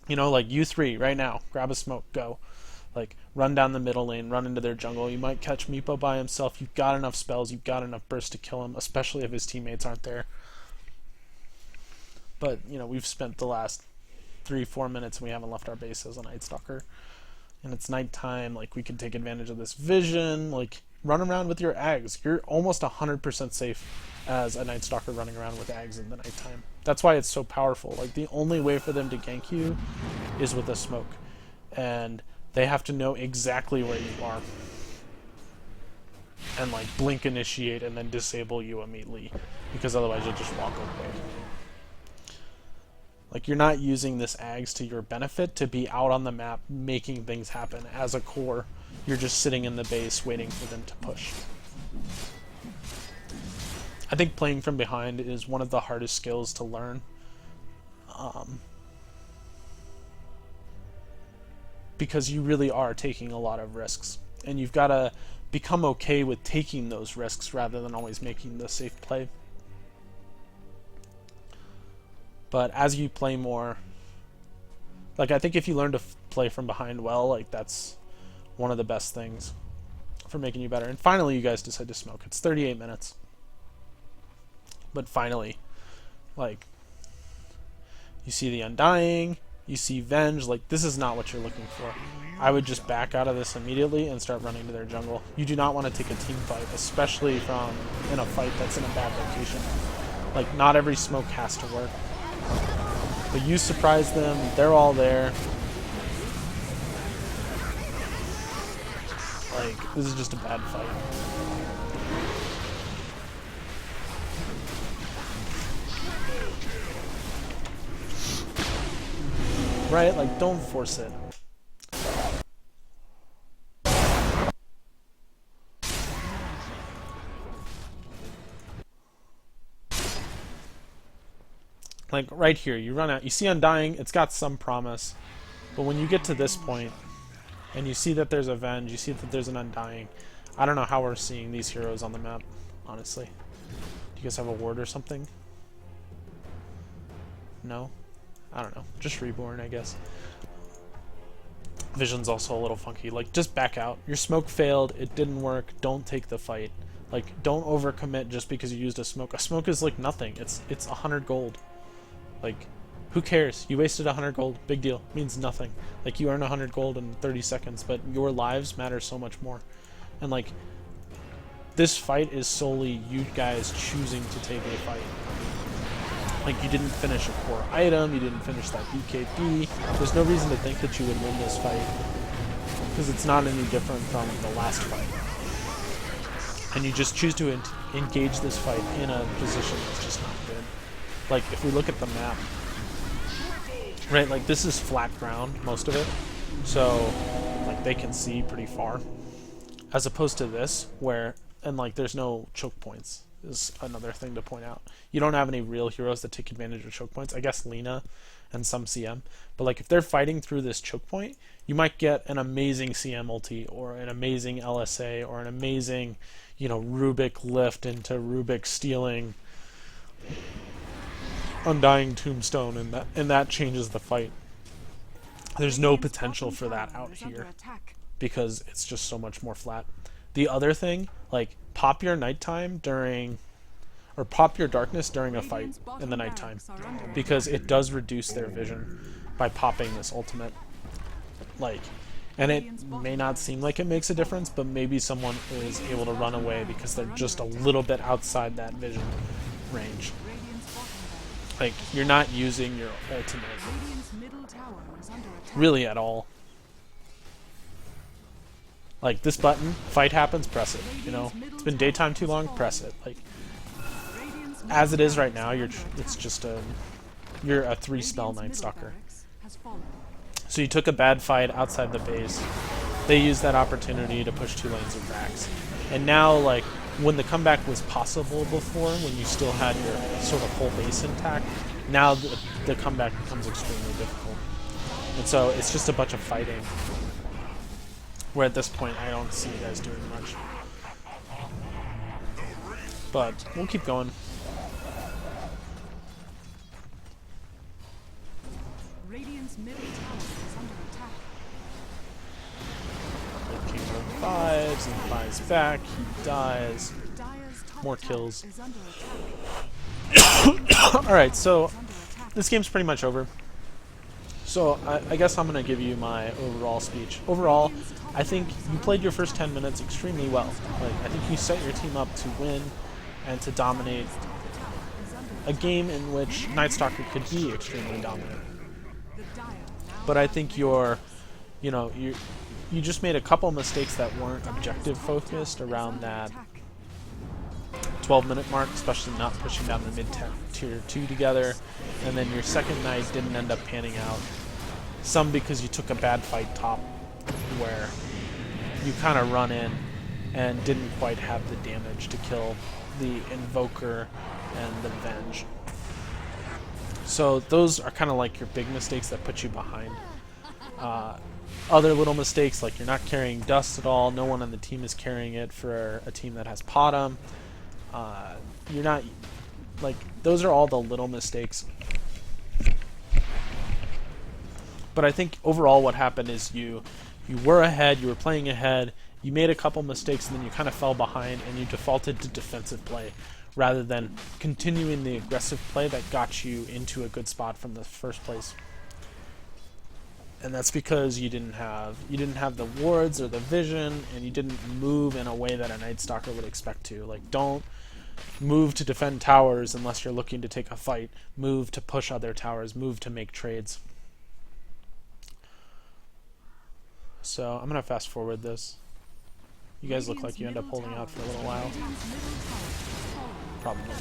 You know, like, you 3, right now, grab a smoke, go. Like, run down the middle lane, run into their jungle. You might catch Meepo by himself. You've got enough spells. You've got enough burst to kill him, especially if his teammates aren't there. But, you know, we've spent the last 3-4 minutes and we haven't left our base as a Nightstalker. And it's nighttime. Like, we can take advantage of this vision. Like, run around with your Ags. You're almost 100% safe as a Nightstalker running around with Ags in the nighttime. That's why it's so powerful. Like, the only way for them to gank you is with a smoke. And they have to know exactly where you are. And, like, blink initiate and then disable you immediately. Because otherwise you'll just walk away. Like, you're not using this Ags to your benefit to be out on the map making things happen as a core. You're just sitting in the base waiting for them to push. I think playing from behind is one of the hardest skills to learn. Because you really are taking a lot of risks. And you've got to become okay with taking those risks rather than always making the safe play. But as you play more, like, I think if you learn to play from behind well, like, that's one of the best things for making you better. And finally you guys decide to smoke. It's 38 minutes. But finally, like, you see the Undying, you see Venge. Like, this is not what you're looking for. I would just back out of this immediately and start running to their jungle. You do not want to take a team fight, especially from in a fight that's in a bad location. Like, not every smoke has to work. But you surprise them, they're all there. Like, this is just a bad fight. Right? Like, don't force it. Like, right here, you run out, you see Undying, it's got some promise. But when you get to this point, and you see that there's a Venge, you see that there's an Undying, I don't know how we're seeing these heroes on the map, honestly. Do you guys have a ward or something? No? I don't know. Just Reborn, I guess. Vision's also a little funky. Like, just back out. Your smoke failed. It didn't work. Don't take the fight. Like, don't overcommit just because you used a smoke. A smoke is like nothing. It's 100 gold. Like, who cares? You wasted 100 gold. Big deal. Means nothing. Like, you earn 100 gold in 30 seconds, but your lives matter so much more. And, like, this fight is solely you guys choosing to take a fight. Like, you didn't finish a core item, you didn't finish that BKB. There's no reason to think that you would win this fight, because it's not any different from the last fight. And you just choose to engage this fight in a position that's just not good. Like, if we look at the map, right, like, this is flat ground, most of it, so, like, they can see pretty far. As opposed to this, where, and, like, there's no choke points. Is another thing to point out. You don't have any real heroes that take advantage of choke points. I guess Lina and some CM. But like if they're fighting through this choke point, you might get an amazing CM ulti or an amazing LSA or an amazing, you know, Rubik lift into Rubik stealing Undying Tombstone, and that changes the fight. There's no potential for that out here because it's just so much more flat. The other thing, like, pop your nighttime during, or pop your darkness during a fight in the nighttime, because it does reduce their vision by popping this ultimate. Like, and it may not seem like it makes a difference, but maybe someone is able to run away because they're just a little bit outside that vision range. Like, you're not using your ultimate really at all. Like, this button, fight happens, press it, you know? It's been daytime too long, press it. Like, as it is right now, it's just you're a 3-spell Nightstalker. So you took a bad fight outside the base. They used that opportunity to push 2 lanes of racks. And now, like, when the comeback was possible before, when you still had your sort of whole base intact, now the comeback becomes extremely difficult. And so it's just a bunch of fighting. Where at this point, I don't see you guys doing much. But we'll keep going. Radiant's middle tower is under attack. King of 5s, and flies back, he dies. Dire's top More tower kills. is under attack. Alright, so this game's pretty much over. So I guess I'm going to give you my overall speech. Overall, I think you played your first 10 minutes extremely well. Like, I think you set your team up to win and to dominate a game in which Nightstalker could be extremely dominant. But I think you just made a couple mistakes that weren't objective focused around that 12-minute mark, especially not pushing down the mid-tier 2 together, and then your second night didn't end up panning out. Some because you took a bad fight top, where you kind of run in and didn't quite have the damage to kill the Invoker and the Venge. So those are kind of like your big mistakes that put you behind. Other little mistakes, like you're not carrying Dust at all, no one on the team is carrying it for a team that has Potom. You're not, like, those are all the little mistakes. But I think overall what happened is you were ahead, you were playing ahead, you made a couple mistakes, and then you kind of fell behind, and you defaulted to defensive play rather than continuing the aggressive play that got you into a good spot from the first place. And that's because you didn't have the wards or the vision, and you didn't move in a way that a Nightstalker would expect to. Like, don't move to defend towers unless you're looking to take a fight. Move to push other towers. Move to make trades. So I'm gonna fast forward this. You guys look like you end up holding out for a little while. Probably not.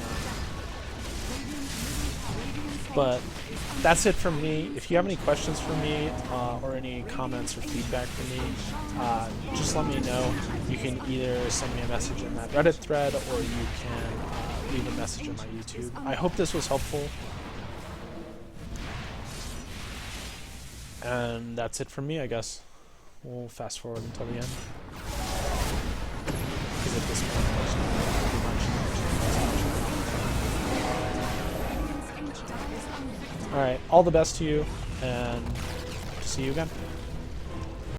But that's it from me. If you have any questions for me or any comments or feedback for me, just let me know. You can either send me a message in that Reddit thread, or you can leave a message on my YouTube. I hope this was helpful. And that's it from me, I guess. We'll fast forward until the end. this point. Pretty much. Alright, all the best to you, and see you again.